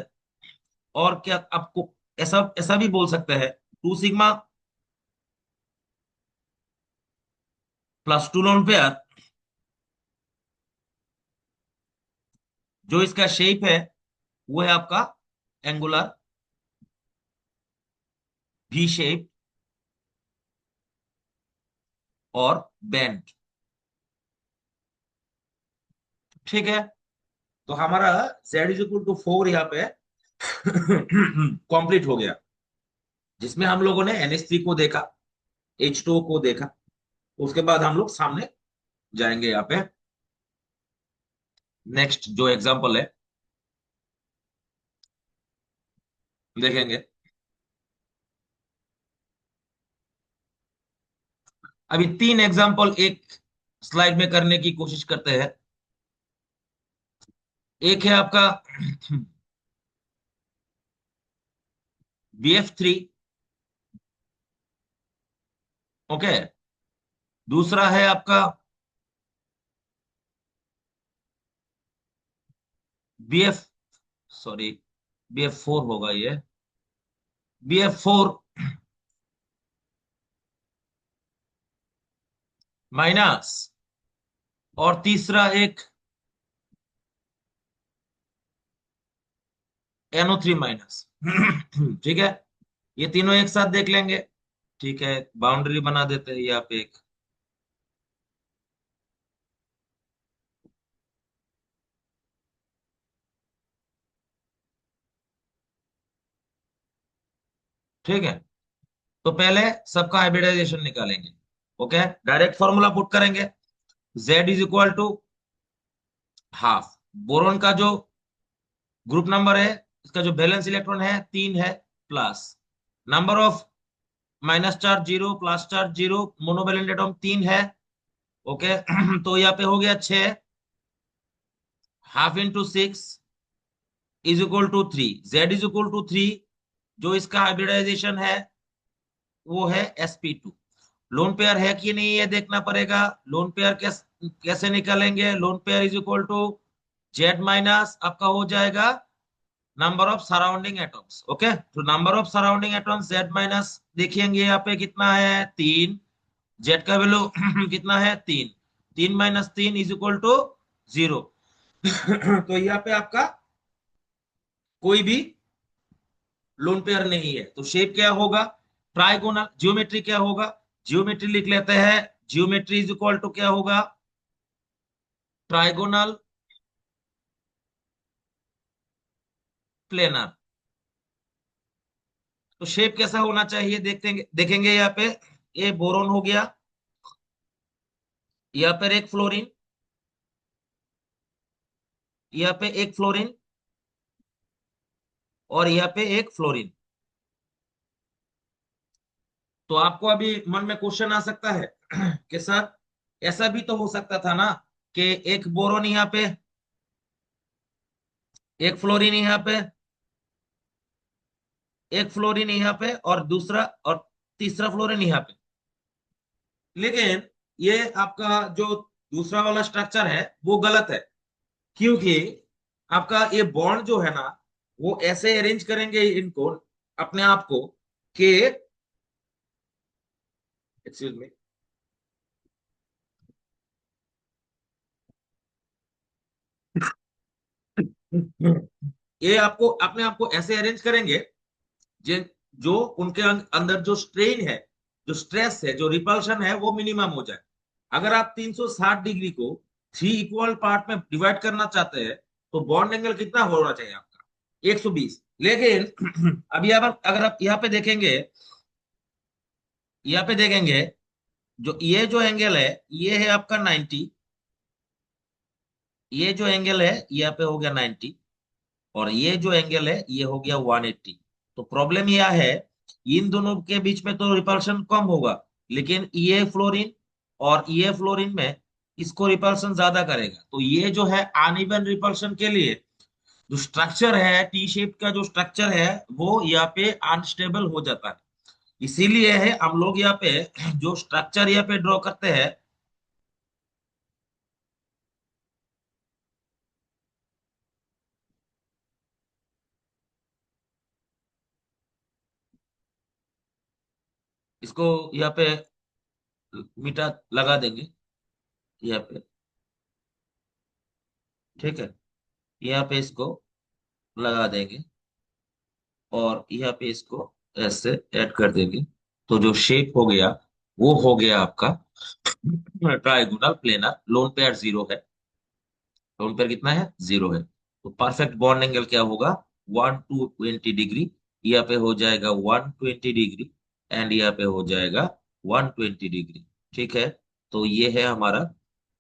और क्या आपको ऐसा ऐसा भी बोल सकते हैं, two sigma plus two lone pair. जो इसका शेप है वो है आपका एंगुलर V शेप और बेंड। ठीक है, तो हमारा Z इज इक्वल टू 4 यहाँ पे कंप्लीट हो गया, जिसमें हम लोगों ने NH3 को देखा, H2O को देखा। उसके बाद हम लोग सामने जाएंगे यहाँ पे, नेक्स्ट जो एग्जांपल है देखेंगे। अभी तीन एग्जांपल एक स्लाइड में करने की कोशिश करते हैं। एक है आपका BF3, ओके। दूसरा है आपका BF, सॉरी BF4 होगा ये, BF4 माइनस, और तीसरा एक NO3 माइनस। ठीक है, ये तीनों एक साथ देख लेंगे। ठीक है, बाउंड्री बना देते हैं यहाँ पे एक। ठीक है, तो पहले सबका हाइब्रिडाइजेशन निकालेंगे। ओके, डायरेक्ट फॉर्मूला पुट करेंगे, Z is equal to half, boron का जो ग्रुप नंबर है, इसका जो बैलेंस इलेक्ट्रॉन है 3 है, plus number of minus charge 0 plus charge 0, monovalent atom 3 है। ओके तो यहाँ पे हो गया 6, half into 6 is equal to 3, Z is equal to 3। जो इसका हाइब्रिडाइजेशन है वो है sp2। लोन पेयर है कि नहीं ये देखना पड़ेगा। लोन पेयर कैसे निकालेंगे, lone pair is equal to Z minus आपका हो जाएगा number of surrounding atoms. Okay, तो number of surrounding atoms Z minus देखेंगे यहाँ पे कितना है 3, Z का वैल्यू कितना है 3, 3 माइनस 3 इज इक्वल टू 0। तो यहाँ पे आपका कोई भी लोन पेयर नहीं है, तो शेप क्या होगा, ट्राइगोनल। जियोमेट्री क्या होगा, जियोमेट्री लिख लेते हैं, जियोमेट्री इज इक्वल टू क्या होगा, ट्राइगोनल प्लेनर। तो शेप कैसा होना चाहिए देखेंगे यहाँ पे, ये बोरोन हो गया, यहाँ पर एक फ्लोरीन, यहाँ पे एक फ्लोरीन, और यहाँ पे एक फ्लोरीन। तो आपको अभी मन में क्वेश्चन आ सकता है कि सर ऐसा भी तो हो सकता था ना कि एक बोरोन यहाँ पे, एक फ्लोरीन यहाँ पे, एक फ्लोरीन यहाँ पे, और दूसरा और तीसरा फ्लोरीन यहाँ पे। लेकिन ये आपका जो दूसरा वाला स्ट्रक्चर है वो गलत है, क्योंकि आपका ये बॉन्ड जो है ना, वो ऐसे अरेंज करेंगे इनको, अपने आप को, कि एक्सक्यूज मी, ये आपको अपने आप को ऐसे अरेंज करेंगे जिन जो उनके अंदर जो स्ट्रेन है, जो स्ट्रेस है, जो रिपल्शन है, वो मिनिमम हो जाए। अगर आप 360 डिग्री को 3 इक्वल पार्ट में डिवाइड करना चाहते हैं, तो बॉन्ड एंगल कितना होना चाहिए आपका, 120। लेकिन अभी अगर आप यहाँ पे देखेंगे यहाँ पे देखेंगे, जो ये जो एंगल है ये है आपका 90, ये जो एंगल है यहाँ पे हो गया 90, और ये जो एंगल है ये हो गया 180। तो प्रॉब्लम यह है, इन दोनों के बीच में तो रिपल्शन कम होगा, लेकिन ये फ्लोरीन और ये फ्लोरीन में इसको रिपल्शन ज्यादा करेगा। तो ये जो है अनइवन रिपल्शन के लिए जो स्ट्रक्चर है, टी शेप का जो स्ट्रक्चर है, वो यहाँ पे अनस्टेबल हो जाता है। इसीलिए है हम लोग यहाँ पे जो स्ट्रक्चर यहाँ पे ड्रॉ करते हैं, इसको यहाँ पे मीटर लगा देंगे यहाँ पे, ठीक है। यहाँ पे इसको लगा देंगे और यहाँ पे इसको ऐसे ऐड कर देंगे। तो जो शेप हो गया वो हो गया आपका trigonal planar. Lone pair zero है, लोन पेयर कितना है, जीरो है। तो परफेक्ट बॉन्ड एंगल क्या होगा, 120 डिग्री। यहाँ पे हो जाएगा 120 डिग्री, एंड यहाँ पे हो जाएगा 120 डिग्री, ठीक है। तो ये है हमारा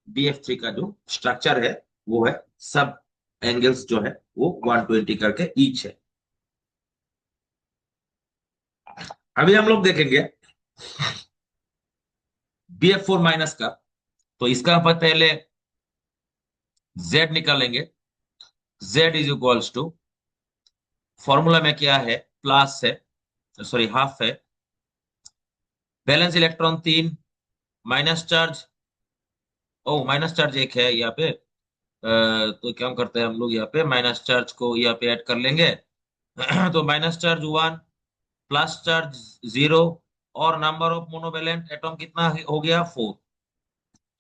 BF3 का जो स्ट्रक्चर है, वो है सब एंगल्स जो है वो 120 करके ईच है। अभी हम लोग देखेंगे BF4 माइनस का। तो इसका अपन पहले Z निकालेंगे। Z is equals to, formula में क्या है, प्लस है, सॉरी हाफ है, balance electron 3, minus charge, O minus charge एक है यहाँ पे। तो क्या करते हैं हम लोग, यहाँ पे माइनस चार्ज को यहाँ पे ऐड कर लेंगे। तो माइनस चार्ज 1, प्लस चार्ज 0, और नंबर ऑफ मोनोवेलेंट एटॉम कितना हो गया, 4।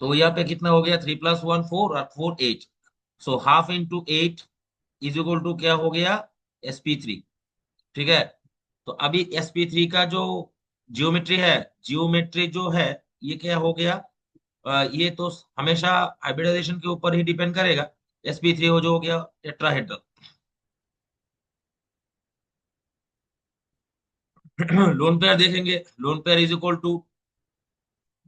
तो यहाँ पे कितना हो गया, 3 + 1 4, और 4 8। So half into 8 is equal to क्या हो गया, sp3, ठीक है। तो अभी sp3 का जो जियोमेट्री है, जियोमेट्री जो है ये क्या हो गया, ये तो हमेशा हाइब्रिडाइजेशन के ऊपर ही डिपेंड करेगा। sp3 हो जो हो गया टेट्राहेड्रल। लोन पेयर देखेंगे, lone pair is equal to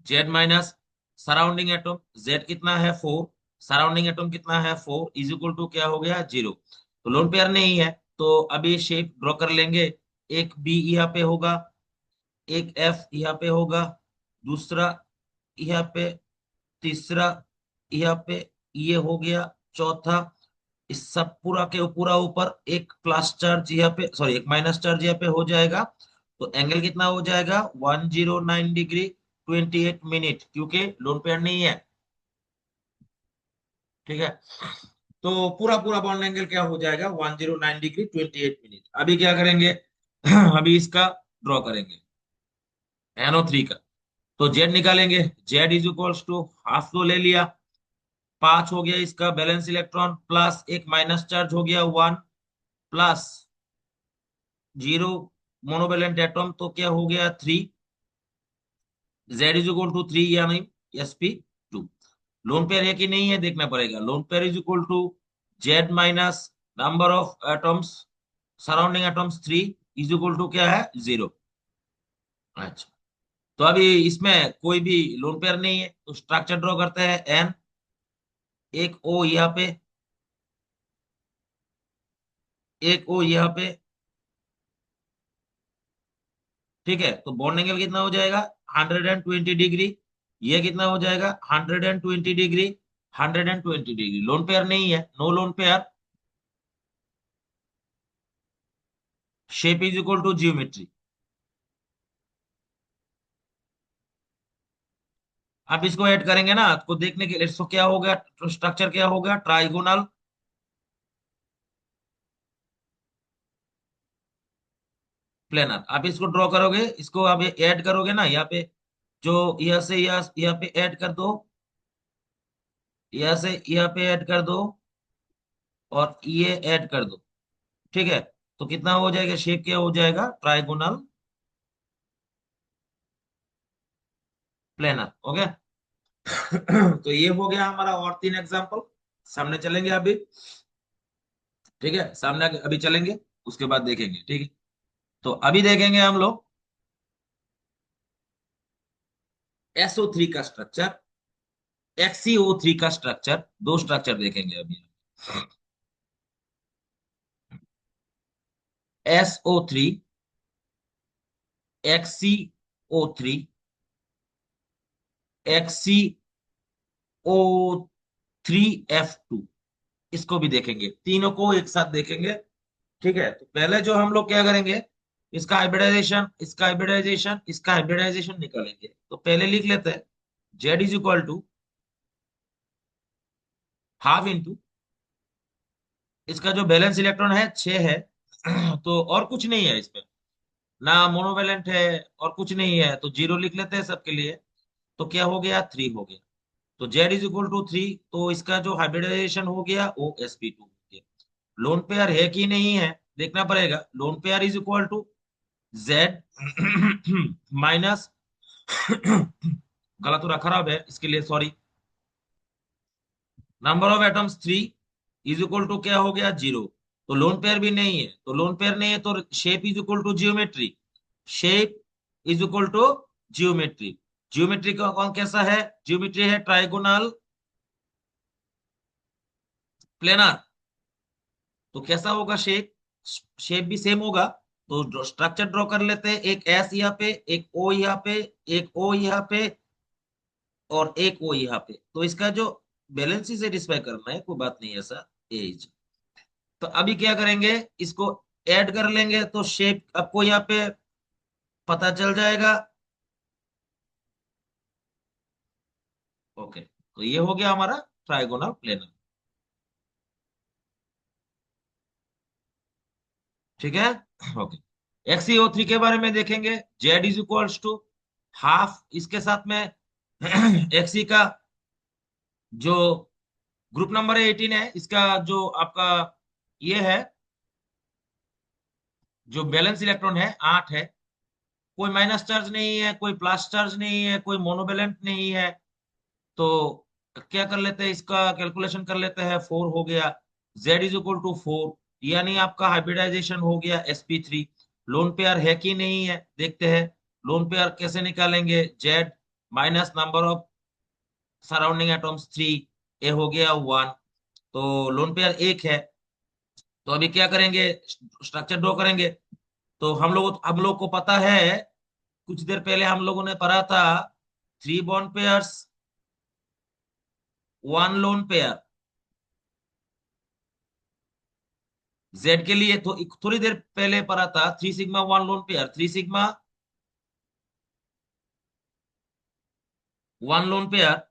Z minus surrounding atom. Z कितना है, 4, सराउंडिंग एटम कितना है, 4, इज इक्वल टू क्या हो गया, 0। तो लोन पेयर नहीं है, तो अभी शेप ड्रॉ कर लेंगे। एक बी यहाँ पे होगा, एक एफ यहाँ पे होगा, दूसरा यहाँ पे, तीसरा यहाँ पे, ये हो गया चौथा। इस सब पूरा के पूरा ऊपर एक प्लस चार्ज यहाँ पे, सॉरी एक माइनस चार्ज यहाँ पे हो जाएगा। तो एंगल कितना हो जाएगा, 109 डिग्री 28 मिनट, क्योंकि लोन पेयर नहीं है, ठीक है। तो पूरा पूरा बॉन्ड एंगल क्या हो जाएगा, 109 डिग्री 28 मिनट। अभी क्या करेंगे, अभी इसका ड्रॉ करेंगे NO3 का। तो जेड निकालेंगे, Z is equals to half तो ले लिया, 5 हो गया इसका बैलेंस इलेक्ट्रॉन, प्लस एक माइनस चार्ज हो गया 1, प्लस 0 मोनोवेलेंट एटॉम, तो क्या हो गया 3। जेड इज इक्वल टू 3 यानी sp2। लोन पेयर है कि नहीं है देखना पड़ेगा। Lone pair is equal to Z minus number of atoms, surrounding atoms 3, is equal to क्या है, 0। अच्छा, तो अभी इसमें कोई भी लोन पेयर नहीं है, तो स्ट्रक्चर ड्रॉ करते हैं। एन, एक ओ यहाँ पे, एक ओ यहाँ पे, ठीक है। तो बॉन्ड एंगल कितना हो जाएगा, 120 डिग्री। ये कितना हो जाएगा, 120 डिग्री 120 डिग्री। लोन पेयर नहीं है, no lone pair. Shape is equal to geometry. अब इसको ऐड करेंगे ना, तो देखने के लिए इसको क्या होगा, स्ट्रक्चर क्या होगा, ट्राइगोनल प्लेनर। आप इसको ड्रॉ करोगे, इसको आप ऐड करोगे ना यहाँ पे, जो यहाँ से यहाँ पे ऐड कर दो, यहाँ से यहाँ पे ऐड कर दो, और ये ऐड कर दो, ठीक है। तो कितना हो जाएगा, शेप क्या हो जाएगा, ट्राइगोनल प्लेनर, हो गया। तो ये हो गया हमारा, और 3 एग्जांपल सामने चलेंगे अभी, ठीक है। सामने अभी चलेंगे, उसके बाद देखेंगे, ठीक है। तो अभी देखेंगे हम लोग SO3 का स्ट्रक्चर, XCO3 का स्ट्रक्चर, दो स्ट्रक्चर देखेंगे अभी। SO3, XCO3, XCO3F2, इसको भी देखेंगे, तीनों को एक साथ देखेंगे। ठीक है, तो पहले जो हम लोग क्या करेंगे, इसका हाइब्रिडाइजेशन, इसका हाइब्रिडाइजेशन, इसका हाइब्रिडाइजेशन निकालेंगे। तो पहले लिख लेते हैं, Z is equal to half into, इसका जो बैलेंस इलेक्ट्रॉन है 6 है, तो और कुछ नहीं है इसमें, ना मोनोवेलेंट है और कुछ नहीं है, तो जीरो लिख लेते हैं सबके लिए। तो क्या हो गया, 3 हो गया। तो जेड इज इक्वल टू 3, तो इसका जो हाइब्रिडाइजेशन हो गया वो sp2 हो गया। लोन पेयर है कि नहीं है देखना पड़ेगा। Lone pair is equal to Z minus गलत हो रहा, खराब है इसके लिए sorry, number of atoms 3 is equal to क्या हो गया, 0। तो लोन पेयर भी नहीं है, तो लोन पेयर नहीं है तो shape is equal to geometry, shape is equal to geometry. Geometry का कौन कैसा है, जियोमेट्री है ट्राइगोनल प्लेनर। तो कैसा होगा शेप, शेप भी सेम होगा। तो स्ट्रक्चर ड्रॉ कर लेते हैं, एक एस यहाँ पे, एक ओ यहाँ पे, एक ओ यहाँ पे, और एक ओ यहाँ पे। तो इसका जो बैलेंस ही सेटिस्फाई करना है, कोई बात नहीं ऐसा एज। तो अभी क्या करेंगे, इसको ऐड कर लेंगे तो शेप आपको यहाँ पे पता चल जाएगा। ओके, तो ये हो गया हमारा ट्राइगोनल प्लेनर। ठीक है, ओके। XeO3 के बारे में देखेंगे, Z is equals to half, इसके साथ में एक्सी का जो ग्रुप नंबर 18 है, इसका जो आपका ये है, जो बैलेंस इलेक्ट्रॉन है 8 है। कोई माइनस चार्ज नहीं है, कोई प्लस चार्ज नहीं है, कोई मोनोवेलेंट नहीं है। तो क्या कर लेते हैं, इसका कैलकुलेशन कर लेते हैं, 4 हो गया। जेड इज इक्वल टू 4, यानी आपका हाइब्रिडाइजेशन हो गया sp3। लोन पेयर है कि नहीं है देखते हैं। लोन पेयर कैसे निकालेंगे, Z minus number of surrounding atoms 3, ए हो गया 1। तो लोन पेयर एक है। तो अभी क्या करेंगे, स्ट्रक्चर ड्रॉ करेंगे। तो हम लोग को पता है, कुछ देर पहले हम लोगों ने पढ़ा था, 3 bond pairs 1 lone pair. Z के लिए तो थोड़ी देर पहले पढ़ा था, 3 sigma 1 lone pair, 3 sigma 1 lone pair.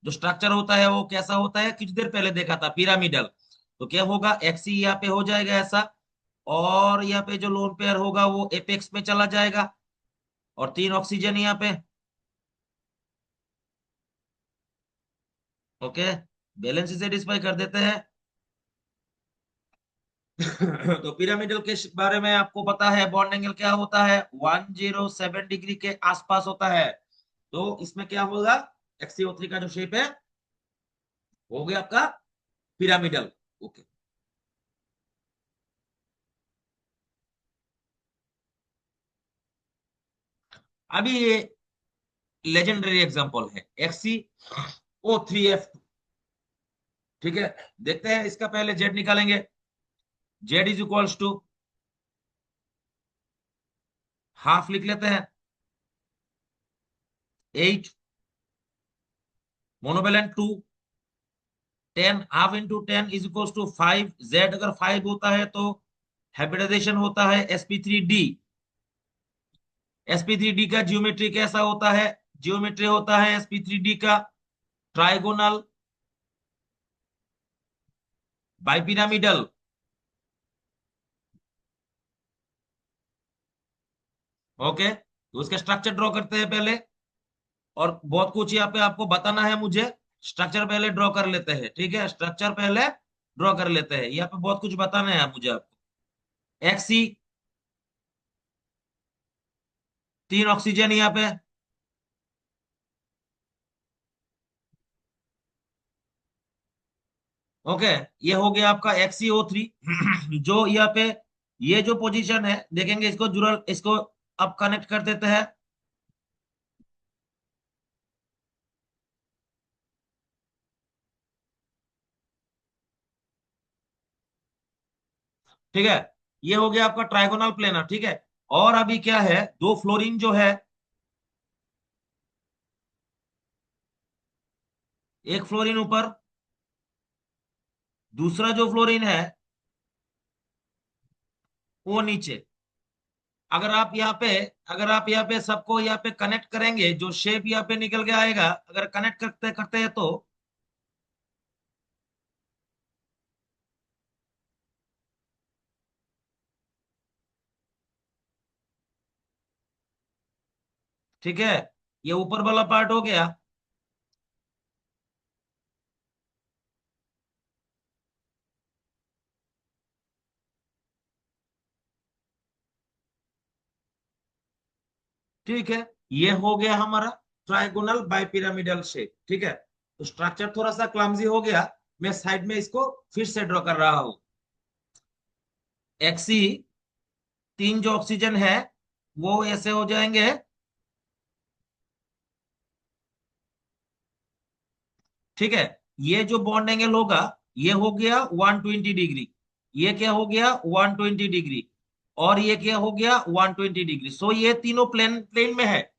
जो स्ट्रक्चर होता है वो कैसा होता है, कुछ देर पहले देखा था, पिरामिडल। तो क्या होगा, एक्सी यहाँ पे हो जाएगा ऐसा, और यहाँ पे जो लोन पेयर होगा वो एपेक्स में चला जाएगा, और 3 ऑक्सीजन यहाँ पे। ओके, बैलेंस सेटिस्फाई कर देते हैं। तो पिरामिडल के बारे में आपको पता है, बॉन्ड एंगल क्या होता है, 107 डिग्री के आसपास होता है। तो इसमें क्या होगा, XCO3 का जो शेप है हो गया आपका पिरामिडल। ओके, अभी ये लेजेंडरी एग्जांपल है, XCO3F। ठीक है, देखते हैं, इसका पहले जेड निकालेंगे। Z is equals to half लिख लेते हैं, 8 monovalent 2, 10 half into 10 is equals to 5। Z अगर 5 होता है तो हाइब्रिडाइजेशन होता है sp3d। sp3d का जियोमेट्री कैसा होता है, जियोमेट्री होता है sp3d का ट्राइगोनल बाइपिरामिडल। ओके, तो उसका स्ट्रक्चर ड्रॉ करते हैं पहले, और बहुत कुछ यहाँ पे आपको बताना है मुझे। स्ट्रक्चर पहले ड्रॉ कर लेते हैं, ठीक है, स्ट्रक्चर पहले ड्रॉ कर लेते हैं, यहाँ पे बहुत कुछ बताना है मुझे आपको। एक्सी, 3 ऑक्सीजन यहाँ पे। ओके, ये हो गया आपका XeO3। जो यहाँ पे ये जो पोजीशन है देखेंगे, इसको जुड़ल, इसको अब कनेक्ट कर देते हैं। ठीक है, ये हो गया आपका ट्राइगोनल प्लेनर। ठीक है, और अभी क्या है, दो फ्लोरीन जो है, एक फ्लोरीन ऊपर, दूसरा जो फ्लोरीन है वो नीचे। अगर आप यहाँ पे अगर आप यहाँ पे सबको यहाँ पे कनेक्ट करेंगे, जो शेप यहाँ पे निकल के आएगा, अगर कनेक्ट करते करते हैं तो, ठीक है, ये ऊपर वाला पार्ट हो गया। ठीक है, ये हो गया हमारा ट्राइगोनल बाइपिरामिडल शेप। ठीक है, तो स्ट्रक्चर थोड़ा सा क्लमजी हो गया, मैं साइड में इसको फिर से ड्रॉ कर रहा हूं। एक्सी, तीन जो ऑक्सीजन है वो ऐसे हो जाएंगे। ठीक है, ये जो बॉन्ड एंगल होगा ये हो गया 120 डिग्री, ये क्या हो गया 120 डिग्री, और ये क्या हो गया 120 डिग्री। सो ये तीनों प्लेन प्लेन में है।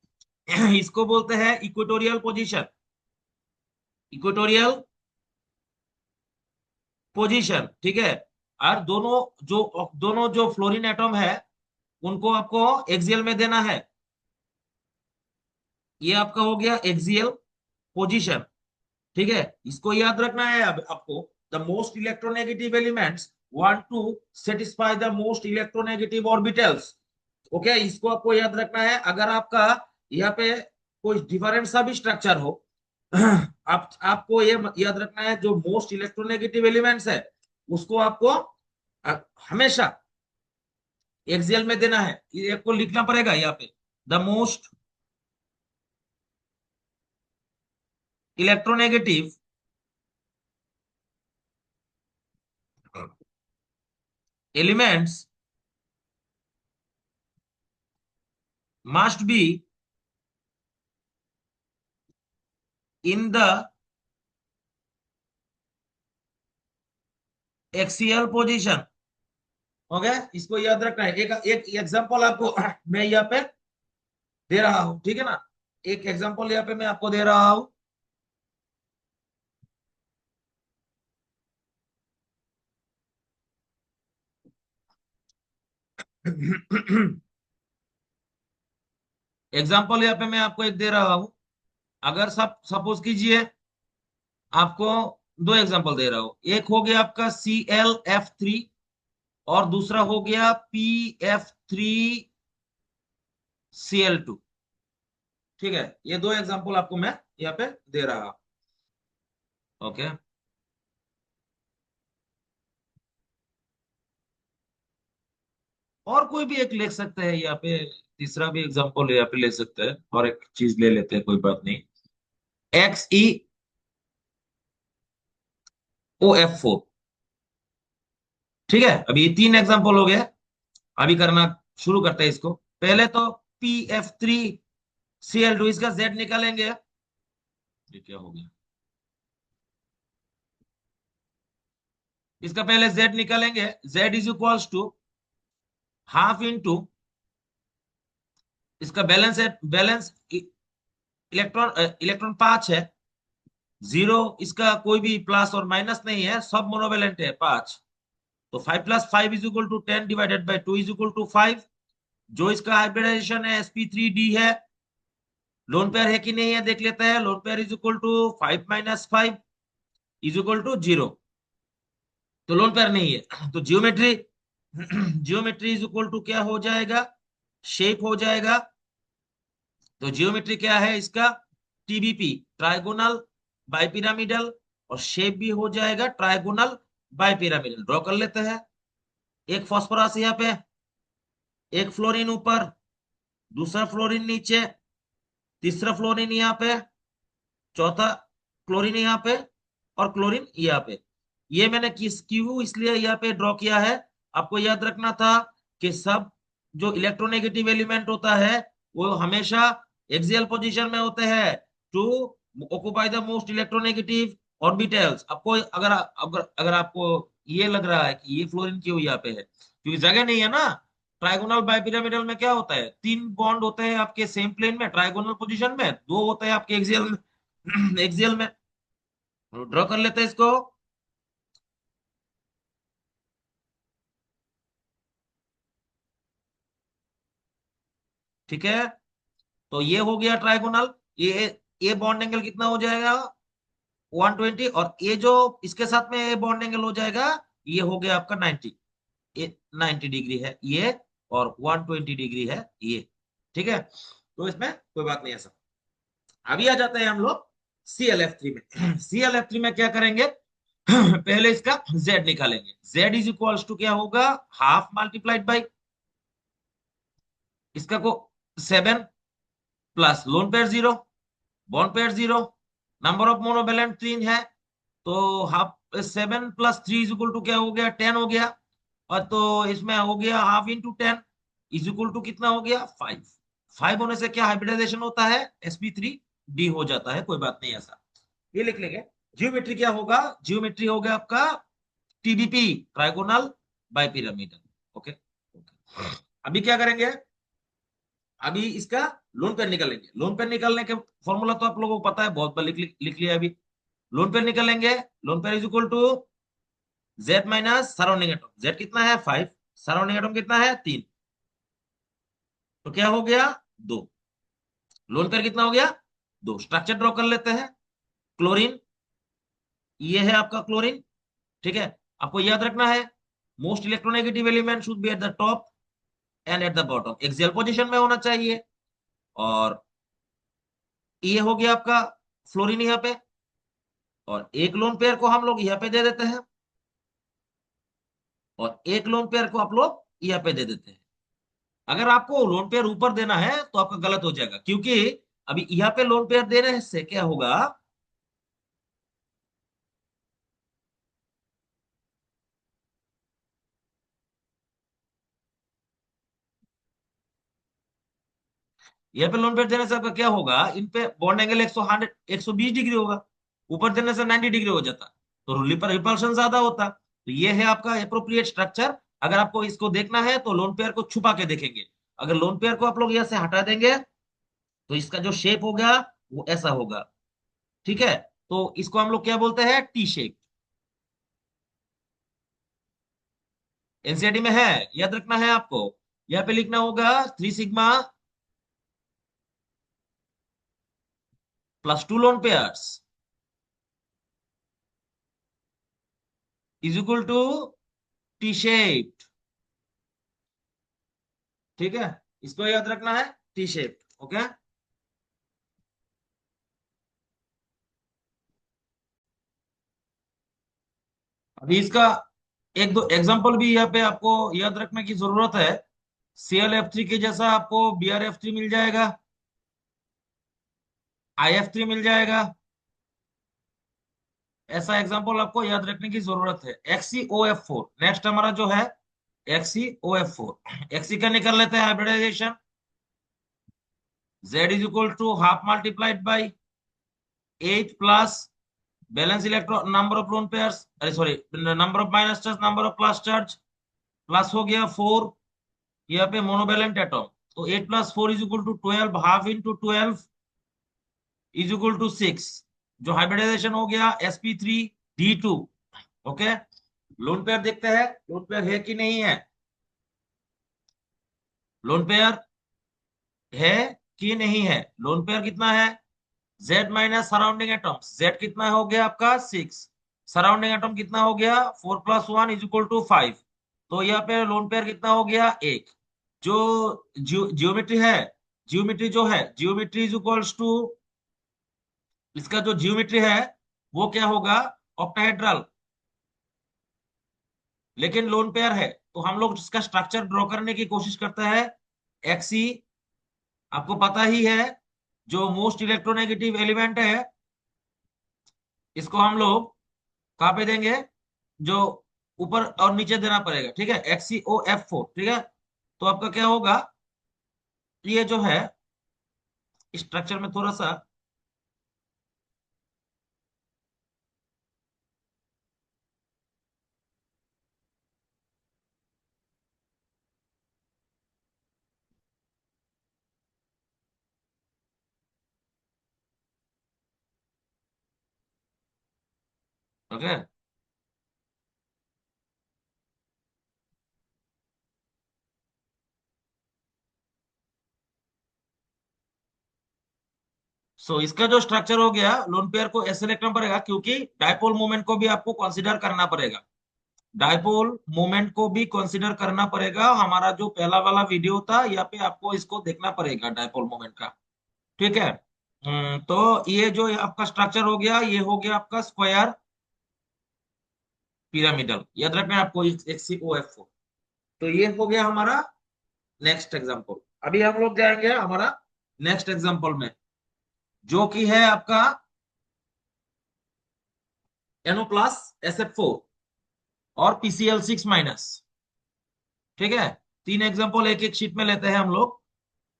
इसको बोलते हैं इक्वेटोरियल पोजीशन, इक्वेटोरियल पोजीशन। ठीक है, और दोनों जो फ्लोरीन एटम है उनको आपको एक्सियल में देना है। ये आपका हो गया एक्सियल पोजीशन। ठीक है, इसको याद रखना है। अब आपको the most electronegative elements want to satisfy the most electronegative orbitals. Okay, इसको आपको याद रखना है। अगर आपका यहाँ पे कोई डिफरेंट सा भी स्ट्रक्चर हो, आपको ये याद रखना है, जो मोस्ट इलेक्ट्रोनेगेटिव एलिमेंट्स है उसको आपको हमेशा एक्सियल में देना है। ये आपको लिखना पड़ेगा यहाँ पे, the most electronegative elements must be in the axial position। हो गया, इसको याद रखना है। एक एक एग्जांपल आपको मैं यहाँ पे दे रहा हूं, ठीक है ना। एक एग्जांपल यहाँ पे मैं आपको दे रहा हूं। एग्जांपल यहाँ पे मैं आपको एक दे रहा हूं। अगर सब सपोज कीजिए, आपको दो एग्जांपल दे रहा हूं। एक हो गया आपका ClF3, और दूसरा हो गया PF3Cl2। ठीक है, ये दो एग्जांपल आपको मैं यहाँ पे दे रहा हूं। ओके, और कोई भी एक ले सकते हैं यहाँ पे, तीसरा भी एग्जांपल यहाँ पे ले सकते हैं, और एक चीज ले लेते हैं, कोई बात नहीं। XeOF4। ठीक है, अभी ये तीन एग्जांपल हो गए। अभी करना शुरू करते हैं इसको। पहले तो PF3Cl2, इसका Z निकालेंगे। ये क्या हो गया, इसका पहले Z निकालेंगे। Z is equals to half into, इसका बैलेंस है, बैलेंस इलेक्ट्रॉन, इलेक्ट्रॉन 5 है। जीरो, इसका कोई भी प्लस और माइनस नहीं है, सब मोनोवेलेंट है 5। तो 5 + 5 is equal to 10 divided by 2 is equal to 5। जो इसका हाइब्रिडाइजेशन है sp3d है। लोन पेयर है कि नहीं है देख लेते हैं। Lone pair is equal to 5 - 5 is equal to 0। तो लोन पेयर नहीं है, तो geometry, geometry is equal to क्या हो जाएगा, शेप हो जाएगा। तो जियोमेट्री क्या है इसका, TBP, ट्राइगोनल बाइपिरामिडल, और शेप भी हो जाएगा ट्राइगोनल बाइपिरामिडल। ड्रॉ कर लेते हैं। एक फॉस्फोरस यहाँ पे, एक फ्लोरीन ऊपर, दूसरा फ्लोरीन नीचे, तीसरा फ्लोरीन यहाँ पे, चौथा क्लोरीन यहाँ पे, और क्लोरीन यहाँ पे। ये मैंने किस क्यों इसलिए यहाँ पे ड्रॉ किया है, आपको याद रखना था कि सब जो इलेक्ट्रोनेगेटिव एलिमेंट होता है वो हमेशा एक्सियल पोजीशन में होते हैं, to occupy the most electronegative orbitals. आपको अगर अगर अगर आपको ये लग रहा है कि ये फ्लोरीन क्यों यहाँ पे है, क्योंकि जगह नहीं है ना। ट्राइगोनल बाइपिरामिडल में क्या होता है, तीन बॉन्ड होते हैं आपके सेम प्लेन में ट्राइगोनल पोजीशन में, दो होते हैं आपके एक्सियल में एक्सियल में। ड्रॉ कर लेते हैं इसको। ठीक है, तो ये हो गया ट्राइगोनल। ये बॉन्ड एंगल कितना हो जाएगा, 120, और ये जो इसके साथ में ये बॉन्ड एंगल हो जाएगा, ये हो गया आपका 90। ये 90 डिग्री है ये, और 120 डिग्री है ये। ठीक है, तो इसमें कोई बात नहीं ऐसा। अभी आ जाते हैं हम लोग ClF3 में। ClF3 में क्या करेंगे, पहले इसका Z निकालेंगे। Z इज इक्वल्स टू क्या होगा, हाफ मल्टीप्लाइड बाई इसका को 7 plus lone pair 0, bond pair 0, number of monovalent 3 है, तो हाफ 7 + 3 इज इक्वल टू क्या हो गया, 10 हो गया। और तो इसमें हो गया half into 10 is equal to कितना हो गया, 5। 5 होने से क्या हाइब्रिडाइजेशन होता है, sp3d हो जाता है, कोई बात नहीं ऐसा, ये लिख लेंगे। जियोमेट्री क्या होगा, जियोमेट्री हो गया आपका TBP, trigonal bipyramidal. Okay okay, अभी क्या करेंगे, अभी इसका लोन पेयर निकालेंगे। लोन पेयर निकालने के फॉर्मूला तो आप लोगों को पता है, बहुत बार लिख लिख लिया अभी। लोन पेयर निकालेंगे, lone pair is equal to Z minus surrounding atom. Z कितना है, 5, सराउंडिंग एटम कितना है, 3, तो क्या हो गया, 2। लोन पेयर कितना हो गया, 2। स्ट्रक्चर ड्रॉ कर लेते हैं। क्लोरीन, ये है आपका क्लोरीन। ठीक है, आपको याद रखना है most electronegative element should be at the top and at the bottom, axial position में होना चाहिए। और ये हो गया आपका फ्लोरीन यहाँ पे, और एक लोन पेयर को हम लोग यहाँ पे दे देते हैं, और एक लोन पेयर को आप लोग यहाँ पे दे देते हैं। अगर आपको लोन पेयर ऊपर देना है तो आपका गलत हो जाएगा, क्योंकि अभी यहाँ पे लोन पेयर देने से क्या होगा, यहाँ पे लोन पेयर देने से आपका क्या होगा, इन पे बॉन्ड एंगल 120 डिग्री होगा, ऊपर देने से 90 डिग्री हो जाता, तो रिपल्शन ज्यादा होता। तो ये है आपका अप्रोप्रिएट स्ट्रक्चर। अगर आपको इसको देखना है तो लोन पेयर को छुपा के देखेंगे। अगर लोन पेयर को आप लोग यहाँ से हटा देंगे तो इसका जो शेप होगा वो ऐसा होगा। ठीक है, तो इसको हम लोग क्या बोलते हैं, टी शेप। एनसीईआरटी में है, याद रखना है आपको। यहाँ पे लिखना होगा 3 sigma plus 2 lone pairs is equal to T shape. ठीक है, इसको याद रखना है, टी शेप। ओके, अभी इसका एक दो एग्जांपल भी यहाँ पे आपको याद रखने की जरूरत है। ClF3 के जैसा आपको BrF3 मिल जाएगा, IF3 मिल जाएगा। ऐसा एग्जांपल आपको याद रखने की जरूरत है। XeOF4 नेक्स्ट हमारा जो है, XeOF4। Xe का निकाल लेते हैं hybridisation. Z is equal to half multiplied by 8 plus valence electron number of lone pairs, अरे sorry, number of minus charge, number of plus charge, plus हो गया 4, यहाँ पे मोनोवेलेंट एटम, तो 8 + 4 is equal to 12, half into 12 is equal to 6, जो हाइब्रिडाइजेशन हो गया sp3d2। ओके, लोन पेयर देखते हैं, लोन पेयर है कि नहीं है, लोन पेयर है कि नहीं है, लोन पेयर कितना है, Z minus surrounding atom. Z कितना हो गया आपका 6, सराउंडिंग एटम कितना हो गया 4 + 1 इज इक्वल टू 5, तो यहाँ पे लोन पेयर कितना हो गया 1। जो जियोमेट्री है, जियोमेट्री जो है, जियोमेट्री इज इक्वल्स टू, इसका जो जियोमेट्री है वो क्या होगा, ऑक्टाहेड्रल, लेकिन लोन पेयर है, तो हम लोग इसका स्ट्रक्चर ड्रॉ करने की कोशिश करते हैं। एक्सी आपको पता ही है, जो मोस्ट इलेक्ट्रोनेगेटिव एलिमेंट है, इसको हम लोग कहाँ पे देंगे, जो ऊपर और नीचे देना पड़ेगा। ठीक है, XeOF4। ठीक है, तो आपका क्या होगा, ये जो है स्ट्रक्चर में थोड़ा सा, ओके। सो इसका जो स्ट्रक्चर हो गया, लोन पेयर को ऐसे लिखना पड़ेगा क्योंकि डायपोल मोमेंट को भी आपको कंसीडर करना पड़ेगा। डायपोल मोमेंट को भी कंसीडर करना पड़ेगा। हमारा जो पहला वाला वीडियो था, यहाँ पे आपको इसको देखना पड़ेगा डायपोल मोमेंट का। ठीक है। तो ये जो आपका स्ट्रक्चर हो गया, ये हो गया आपका स्क्वायर पिरामिडल। याद रखना है आपको, XCOF4। तो ये हो गया हमारा नेक्स्ट एग्जांपल। अभी हम लोग जाएंगे हमारा नेक्स्ट एग्जांपल में, जो कि है आपका NO प्लस SF4 और PCl6 माइनस। ठीक है। तीन एग्जांपल एक एक शीट में लेते हैं हम लोग।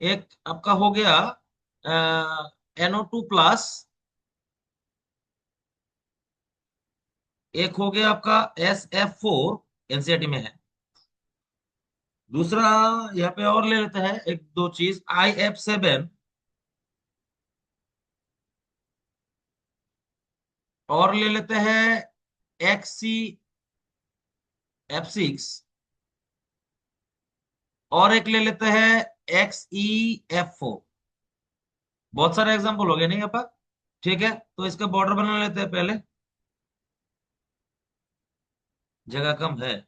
एक आपका हो गया NO2 प्लस, एक हो गया आपका SF4, एनसीईआरटी में है। दूसरा यहाँ पे और ले लेते हैं एक दो चीज, IF7, और ले लेते हैं XCF6, और एक ले लेते हैं XEF4। बहुत सारे एग्जांपल हो गए नहीं यहाँ पर। ठीक है, तो इसका बॉर्डर बना लेते हैं पहले, जगह कम है।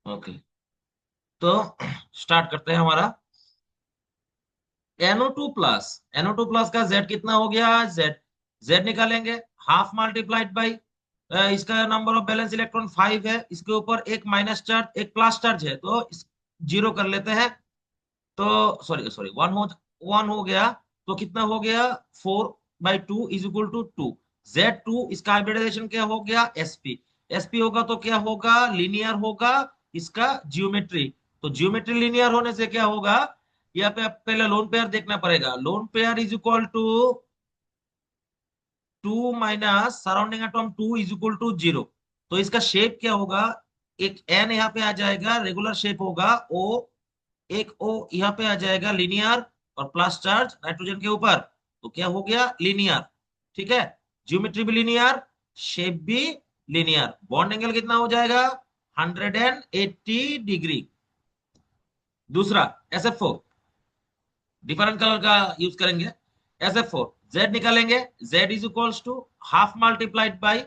ओके, तो स्टार्ट करते हैं हमारा। NO2 प्लस का Z कितना हो गया? Z, Z निकालेंगे, हाफ मल्टीप्लाइड बाई इसका नंबर ऑफ बैलेंस इलेक्ट्रॉन 5 है, इसके ऊपर एक माइनस चार्ज एक प्लस चार्ज है, तो जीरो कर लेते हैं। तो सॉरी सॉरी, वन हो गया। तो कितना हो गया? 4/2 इज इक्वल टू 2। Z2 इसका हाइब्रिडाइजेशन क्या हो गया? SP। SP होगा तो क्या होगा? लीनियर होगा। इसका जियोमेट्री, तो जियोमेट्री लीनियर होने से क्या होगा? यहाँ पे आप पहले लोन पेयर देखना पड़ेगा। Lone pair is equal to 2 - surrounding atom 2 is equal to 0। तो इसका शेप क्या होगा? एक N यहाँ पे आ जाएगा, रेगुलर शेप होगा। O, एक O यहाँ पे आ जाएगा लीनियर, और प्लस चार्ज नाइट्रोजन के ऊपर, तो क्या हो गया? लीनियर। ठीक है, ज्योमेट्री भी लीनियर, शेप भी लीनियर। बॉन्ड एंगल कितना हो जाएगा? 180 डिग्री। दूसरा SF4, डिफरेंट कलर का यूज करेंगे। SF4 Z निकालेंगे, Z is equals to half multiplied by,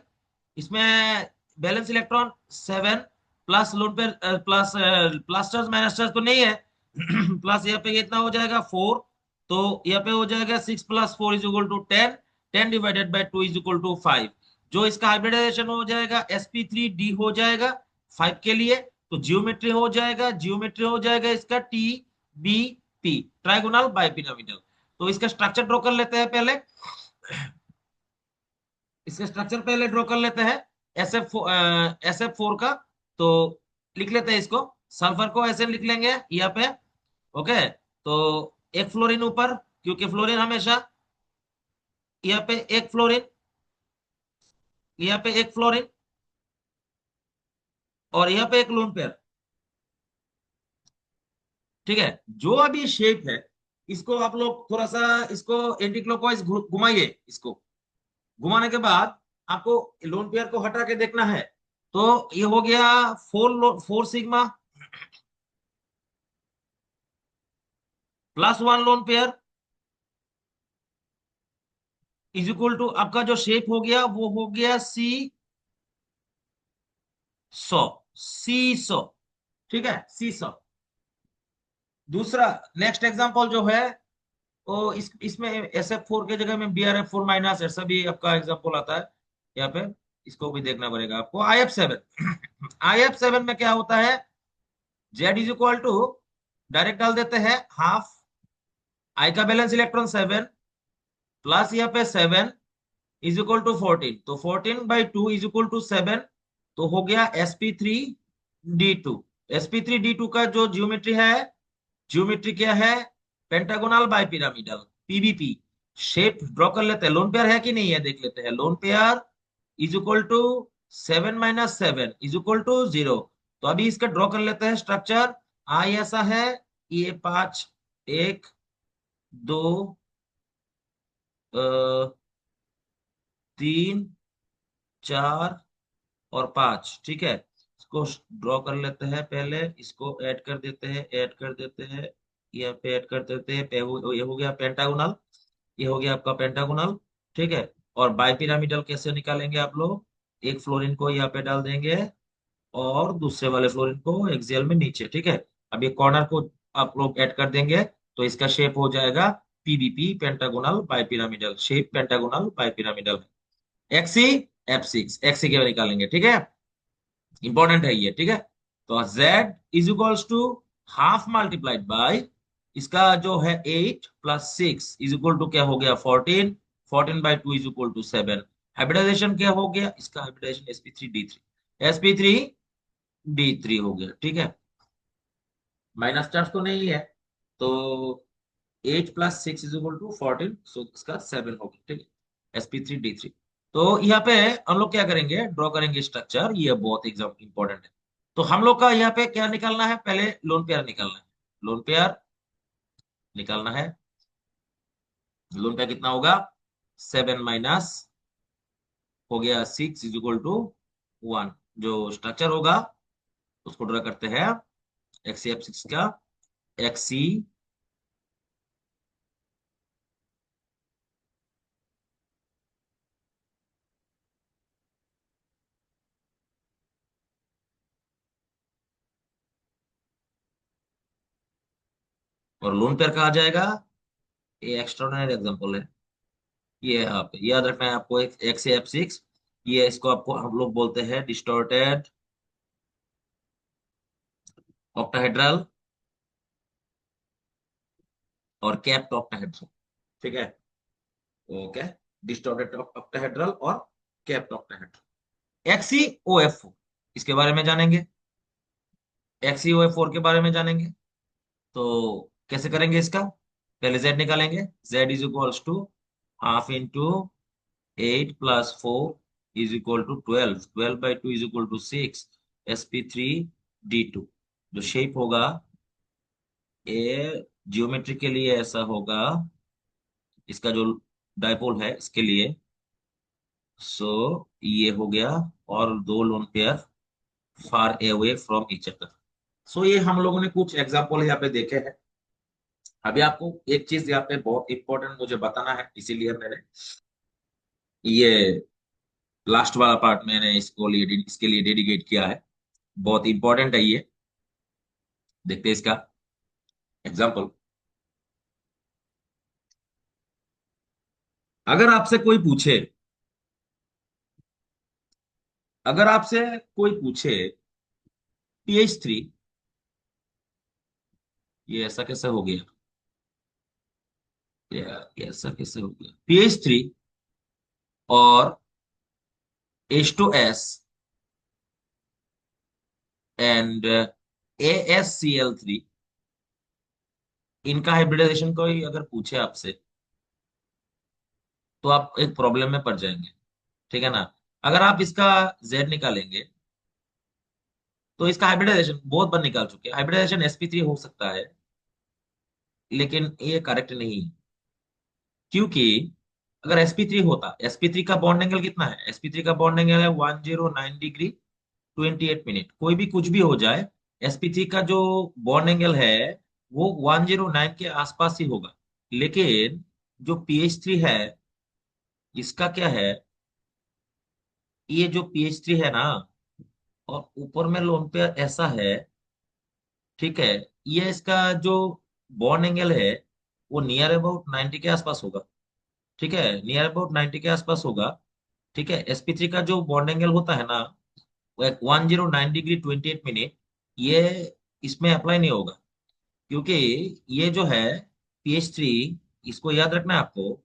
इसमें balance electron 7 plus lone pair plus plus charge minus charge तो नहीं है। प्लस यहाँ पे कितना हो जाएगा? 4। तो यहाँ पे हो जाएगा 6 + 4 is equal to 10। 10 divided by 2 is equal to 5। जो इसका हाइब्रिडाइजेशन हो जाएगा sp3d हो जाएगा 5 के लिए। तो जियोमेट्री हो जाएगा, जियोमेट्री हो जाएगा इसका TBP, ट्राइगोनल बाइपिरामिडल। तो इसका स्ट्रक्चर ड्रॉ कर लेते हैं पहले। इसका स्ट्रक्चर पहले ड्रॉ कर लेते हैं, SF4 का। तो लिख लेते हैं इसको। सल्फर को ऐसे लिख लेंगे यहाँ पे। ओके, तो एक फ्लोरीन ऊपर, क्योंकि फ्लोरीन हमेशा, यहाँ पे एक फ्लोरीन, यहाँ पे एक फ्लोरीन, और यहाँ पे एक लोन पेयर। ठीक है, जो अभी शेप है, इसको आप लोग थोड़ा सा इसको एंटी क्लॉकवाइज घुमाइए। इसको घुमाने के बाद आपको लोन पेयर को हटा के देखना है। तो ये हो गया 4 sigma +1 lone pair is equal to, आपका जो शेप हो गया वो हो गया C100, C100। ठीक है, C100। दूसरा नेक्स्ट एग्जांपल जो है, वो इसमें SF4 के जगह में BrF4 माइनस, ऐसा भी आपका एग्जांपल आता है यहाँ पे। इसको भी देखना पड़ेगा आपको। IF7, IF7 में क्या होता है? Z is equal to, direct डाल देते हैं, हाफ I का बैलेंस इलेक्ट्रॉन 7 प्लस यहाँ पे 7 इज इक्वल टू 14। तो 14/2 इज इक्वल टू 7। तो हो गया sp3d2। sp3d2 का जो जियोमेट्री है, जियोमेट्री क्या है? Pentagonal bipyramidal, PBP। Shape draw कर लेते हैं। लोन पेयर है कि नहीं है देख लेते हैं। Lone pair is equal to 7 - 7 is equal to 0। तो अभी इसका ड्रॉ कर लेते हैं स्ट्रक्चर। आई ऐसा है, ये 5, 1, 2, 3, 4 और 5। ठीक है, इसको ड्रॉ कर लेते हैं। पहले इसको ऐड कर देते हैं, ऐड कर देते हैं, यहाँ पे ऐड कर देते हैं। ये हो गया पेंटागोनल, ये हो गया आपका पेंटागोनल। ठीक है, और बाई पिरामिडल कैसे निकालेंगे आप लोग? एक फ्लोरिन को यहाँ पे डाल देंगे और दूसरे वाले फ्लोरिन को एक्सियल में नीचे। ठीक है, अब ये कॉर्नर को आप लोग ऐड कर देंगे तो इसका शेप हो जाएगा PBP, pentagonal bipyramidal shape, pentagonal bipyramidal. एक्सी F6 एक्सी के निकालेंगे। ठीक है, इंपॉर्टेंट है ये। ठीक है, तो Z is equals to half multiplied by इसका जो है 8 प्लस 6 इज इक्वल टू क्या हो गया 14। 14/2 इज इक्वल टू 7। हाइब्रिडाइजेशन क्या हो गया इसका? हाइब्रिडाइजेशन sp3d3, sp3d3 हो गया। ठीक है, माइनस चार्ज तो नहीं है, तो 8 प्लस 6 इज इक्वल टू 14, सो इसका 7 हो गया। ठीक है, sp3d3। तो यहाँ पे हम लोग क्या करेंगे, ड्रॉ करेंगे स्ट्रक्चर। ये बहुत एग्जाम इंपॉर्टेंट है। तो हम लोग का यहाँ पे क्या निकालना है? पहले लोन पेयर निकालना है। लोन पेयर निकालना है। लोन पेयर कितना होगा? 7 - हो गया 6 इज इक्वल टू 1। जो स्ट्रक्चर होगा उसको ड्रॉ करते हैं। एक्सी F6 का एक्सी और लोन पेयर कहा जाएगा। ये एक्स्ट्राऑर्डिनरी एग्जांपल है। ये यहाँ पे याद रखना है आपको, एक XAF6। ये इसको आपको हम लोग बोलते हैं डिस्टॉर्टेड ऑक्टाहेड्रल और कैप्ड ऑक्टाहेड्रल। ठीक है, ओके, डिस्टॉर्टेड ऑक्टाहेड्रल और कैप्ड ऑक्टाहेड्रल। XeOF4 इसके बारे में जानेंगे, XeOF4 के बारे में जानेंगे। तो कैसे करेंगे इसका? पहले Z निकालेंगे। Z is equals to half into 8 + 4 is equal to 12। 12/2 is equal to 6। sp3d2 जो शेप होगा ये जियोमेट्री के लिए ऐसा होगा। इसका जो डायपोल है इसके लिए, सो ये हो गया। और दो lone pair far away from each other. So ये हम लोगों ने कुछ एग्जांपल यहाँ पे देखे हैं। अभी आपको एक चीज यहाँ पे बहुत इंपॉर्टेंट मुझे बताना है, इसीलिए मैंने ये लास्ट वाला पार्ट मैंने इसके लिए डेडिकेट किया है। बहुत इंपॉर्टेंट है ये। देखते हैं इसका एग्जाम्पल। अगर आपसे कोई पूछे, अगर आपसे कोई पूछे PH3, ये ऐसा कैसे हो गया? ये ऐसा कैसे हो गया? PH3 और H2S एंड ASCl3, इनका हाइब्रिडाइजेशन कोई अगर पूछे आपसे तो आप एक प्रॉब्लम में पड़ जाएंगे। ठीक है ना? अगर आप इसका Z निकालेंगे तो इसका हाइब्रिडाइजेशन बहुत बार निकाल चुके हैं। हाइब्रिडाइजेशन sp3 हो सकता है, लेकिन ये करेक्ट नहीं है। क्योंकि अगर sp3 होता, sp3 का बॉन्ड एंगल कितना है? sp3 का बॉन्ड एंगल है 109 डिग्री 28 मिनट। कोई भी कुछ भी हो जाए, sp3 का जो बॉन्ड एंगल है वो 109 के आसपास ही होगा। लेकिन जो PH3 है इसका क्या है, ये जो PH3 है ना, और ऊपर में लोन पे ऐसा है। ठीक है, ये इसका जो बॉन्ड एंगल है वो नियर अबाउट 90 के आसपास होगा। ठीक है, नियर अबाउट 90 के आसपास होगा। ठीक है, sp3 का जो बॉन्ड एंगल होता है ना, वो 109 डिग्री 28 मिनट, ये इसमें अप्लाई नहीं होगा। क्योंकि ये जो है PH3, इसको याद रखना है आपको,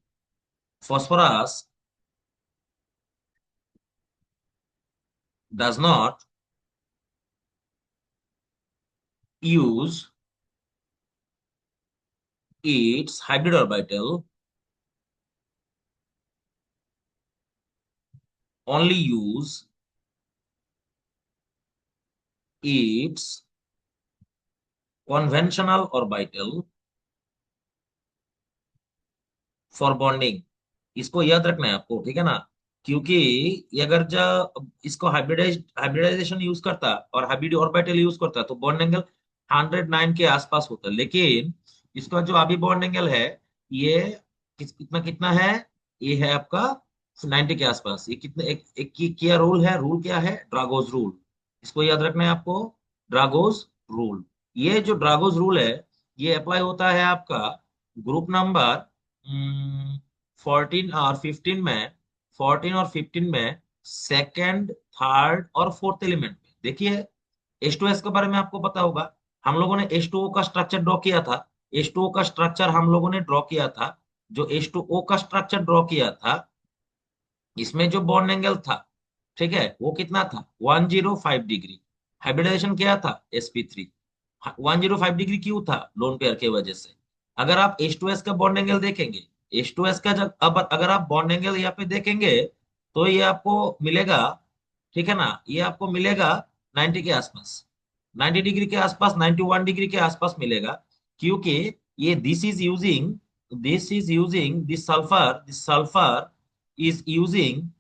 phosphorus does not use it's hybrid orbital, only use it's conventional orbital for bonding. इसको याद रखना है आपको, ठीक है ना। क्योंकि ये अगर जब इसको हाइब्रिडाइजेशन यूज करता और हाइब्रिड ऑर्बिटल यूज करता तो बॉन्ड एंगल 109 के आसपास होता, लेकिन इसका जो अभी बॉन्ड एंगल है ये कितना कितना है, ये है आपका 90 के आसपास। ये कितने एक क्या रूल है, रूल क्या है, ड्रागोज रूल। इसको याद रखना है आपको, ड्रागोज रूल। ये जो ड्रागोज रूल है ये अप्लाई होता है आपका ग्रुप नंबर 14 और 15 में सेकंड, थर्ड और फोर्थ एलिमेंट में। देखिए H2S के बारे में आपको पता होगा, हम लोगों ने H2O का स्ट्रक्चर ड्रॉ किया था। H2O का स्ट्रक्चर हम लोगों ने ड्रॉ किया था। जो H2O का स्ट्रक्चर ड्रॉ किया था इसमें जो बॉन्ड एंगल था, ठीक है, वो कितना था, 105 डिग्री। हाइब्रिडाइजेशन क्या था, sp3। 105 डिग्री क्यों था, लोन पेयर की वजह से। अगर आप H2S का बॉन्ड एंगल देखेंगे, H2S का जब अब अगर आप बॉन्ड एंगल यहाँ पे देखेंगे तो ये आपको मिलेगा, ठीक है ना, ये आपको मिलेगा 90 के आसपास, 90 डिग्री के आसपास, 91 डिग्री के आसपास मिलेगा। क्योंकि ये this is using this sulphur is using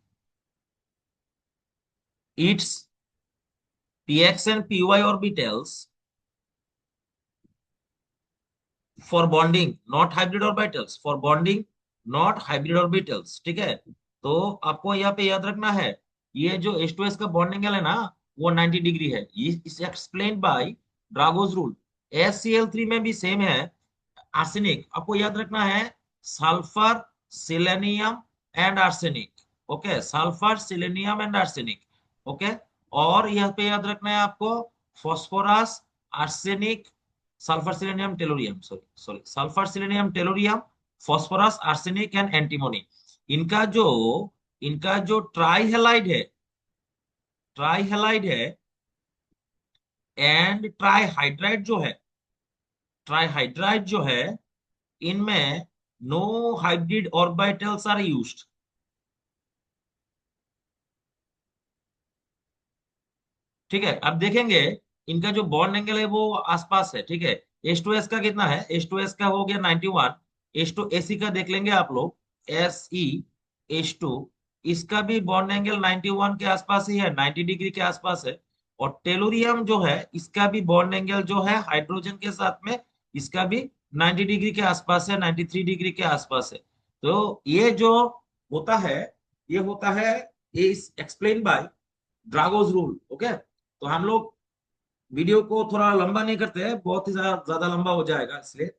its px and py orbitals for bonding, not hybrid orbitals, for bonding not hybrid orbitals, ठीक है। तो आपको यहाँ पे याद रखना है, ये जो H2S का बॉन्ड एंगल है ना वो 90 डिग्री है। ये इस एक्सप्लेन बाय ड्रागोज रूल। HCl3 में भी सेम है। आर्सेनिक आपको याद रखना है, sulphur, selenium and arsenic. Okay, sulphur, selenium and arsenic. Okay, और यहाँ पे याद रखना है आपको phosphorus, arsenic, sulphur, selenium, tellurium, sorry sorry, sulphur, selenium, tellurium, phosphorus, arsenic and antimony. इनका जो इनका जो ट्राई हेलाइड है एंड ट्राई हाइड्राइड जो है इनमें no hybrid orbitals are used. ठीक है, अब देखेंगे इनका जो बॉन्ड एंगल है वो आसपास है, ठीक है। H2S का कितना है, H2S का हो गया 91। H2AC का देख लेंगे आप लोग, SeH2, इसका भी बॉन्ड एंगल 91 के आसपास ही है, 90 डिग्री के आसपास है। और टेलोरियम जो है इसका भी बॉन्ड एंगल जो है हाइड्रोजन के साथ में, इसका भी 90 डिग्री के आसपास है, 93 डिग्री के आसपास है। तो ये जो होता है, ये होता है, ये इस एक्सप्लेन बाय ड्रागोज रूल। ओके, तो हम लोग वीडियो को थोड़ा लंबा नहीं करते हैं, बहुत ही ज्यादा लंबा हो जाएगा, इसलिए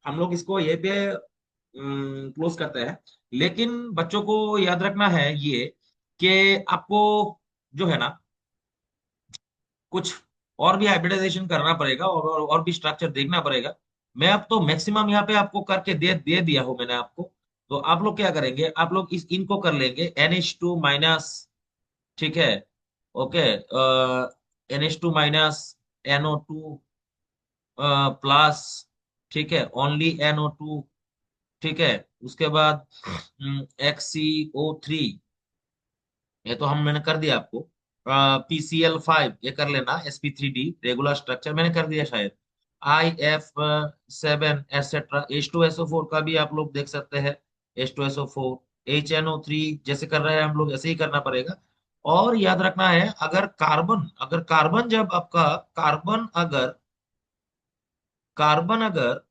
हम लोग इसको ये पे क्लोज करते हैं। लेकिन बच्चों को याद रखना है ये कि आपको जो है ना कुछ और भी हाइब्रिडाइजेशन करना पड़ेगा और भी स्ट्रक्चर देखना पड़ेगा। मैं अब तो मैक्सिमम यहाँ पे आपको करके दे दिया हूँ मैंने आपको। तो आप लोग क्या करेंगे, आप लोग इनको कर लेंगे NH2 माइनस, ठीक है। Okay, NH2 minus, NO2 plus, ठीक है, ओनली NO2, ठीक है। उसके बाद XCO3, ये तो मैंने कर दिया आपको। PCl5 ये कर लेना, sp3d रेगुलर स्ट्रक्चर मैंने कर दिया शायद। IF7 etcetera. H2SO4 का भी आप लोग देख सकते हैं, H2SO4, HNO3 जैसे कर रहे हैं हम लोग ऐसे ही करना पड़ेगा। और याद रखना है, अगर कार्बन जब आपका कार्बन अगर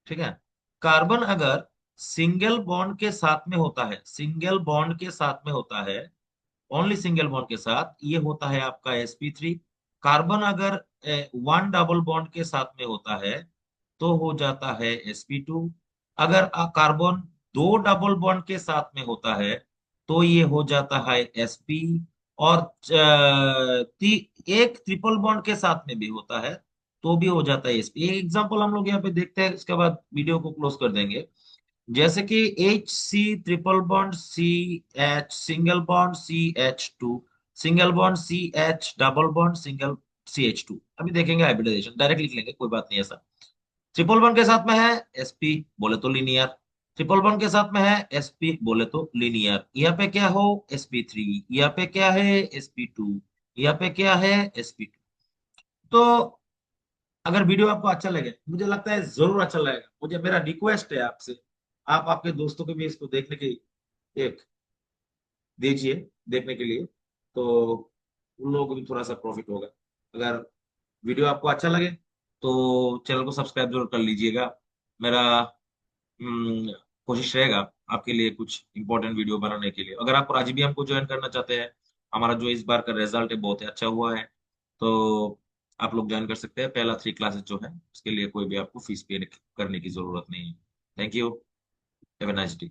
ठीक है, कार्बन अगर सिंगल बॉन्ड के साथ में होता है, सिंगल बॉन्ड के साथ में होता है, ओनली सिंगल बॉन्ड के साथ, ये होता है आपका sp3। कार्बन अगर वन डबल बॉन्ड के साथ में होता है तो हो जाता है sp2। अगर कार्बन दो डबल बॉन्ड के साथ में होता है तो ये हो जाता है sp। और एक ट्रिपल बॉन्ड के साथ में भी होता है तो भी हो जाता है sp। एक एग्जांपल हम लोग यहाँ पे देखते हैं, उसके बाद वीडियो को क्लोज कर देंगे। जैसे कि HC triple bond CH, single bond CH2, single bond CH, double bond single CH2। अभी देखेंगे हाइब्रिडाइजेशन, डायरेक्ट लिख लेंगे, कोई बात नहीं ऐसा। ट्रिपल बॉन्ड के साथ में है sp, बोले तो लीनियर, ट्रिपल बॉन्ड के साथ में है sp बोले तो लीनियर, यहाँ पे क्या हो sp3, यहाँ पे क्या है sp2, यहाँ पे क्या है sp2। तो अगर वीडियो आपको अच्छा लगे, मुझे लगता है जरूर अच्छा लगेगा, मुझे मेरा रिक्वेस्ट है आपसे, आप आपके दोस्तों को भी इसको देखने की एक दीजिए देखने के लिए, तो उन लोगों को भी थोड़ा सा प्रॉफिट होगा। अगर वीडियो आपको अच्छा लगे तो चैनल को सब्सक्राइब जरूर कर लीजिएगा। मेरा हम्म, कोशिश रहेगा आपके लिए कुछ इंपॉर्टेंट वीडियो बनाने के लिए। अगर आप आज भी हमको ज्वाइन करना चाहते हैं, हमारा जो इस बार का रिजल्ट है बहुत ही अच्छा हुआ है, तो आप लोग ज्वाइन कर सकते हैं। पहला 3 क्लासेस जो है उसके लिए कोई भी आपको फीस पे करने की जरूरत नहीं है। Thank you. Have a nice day.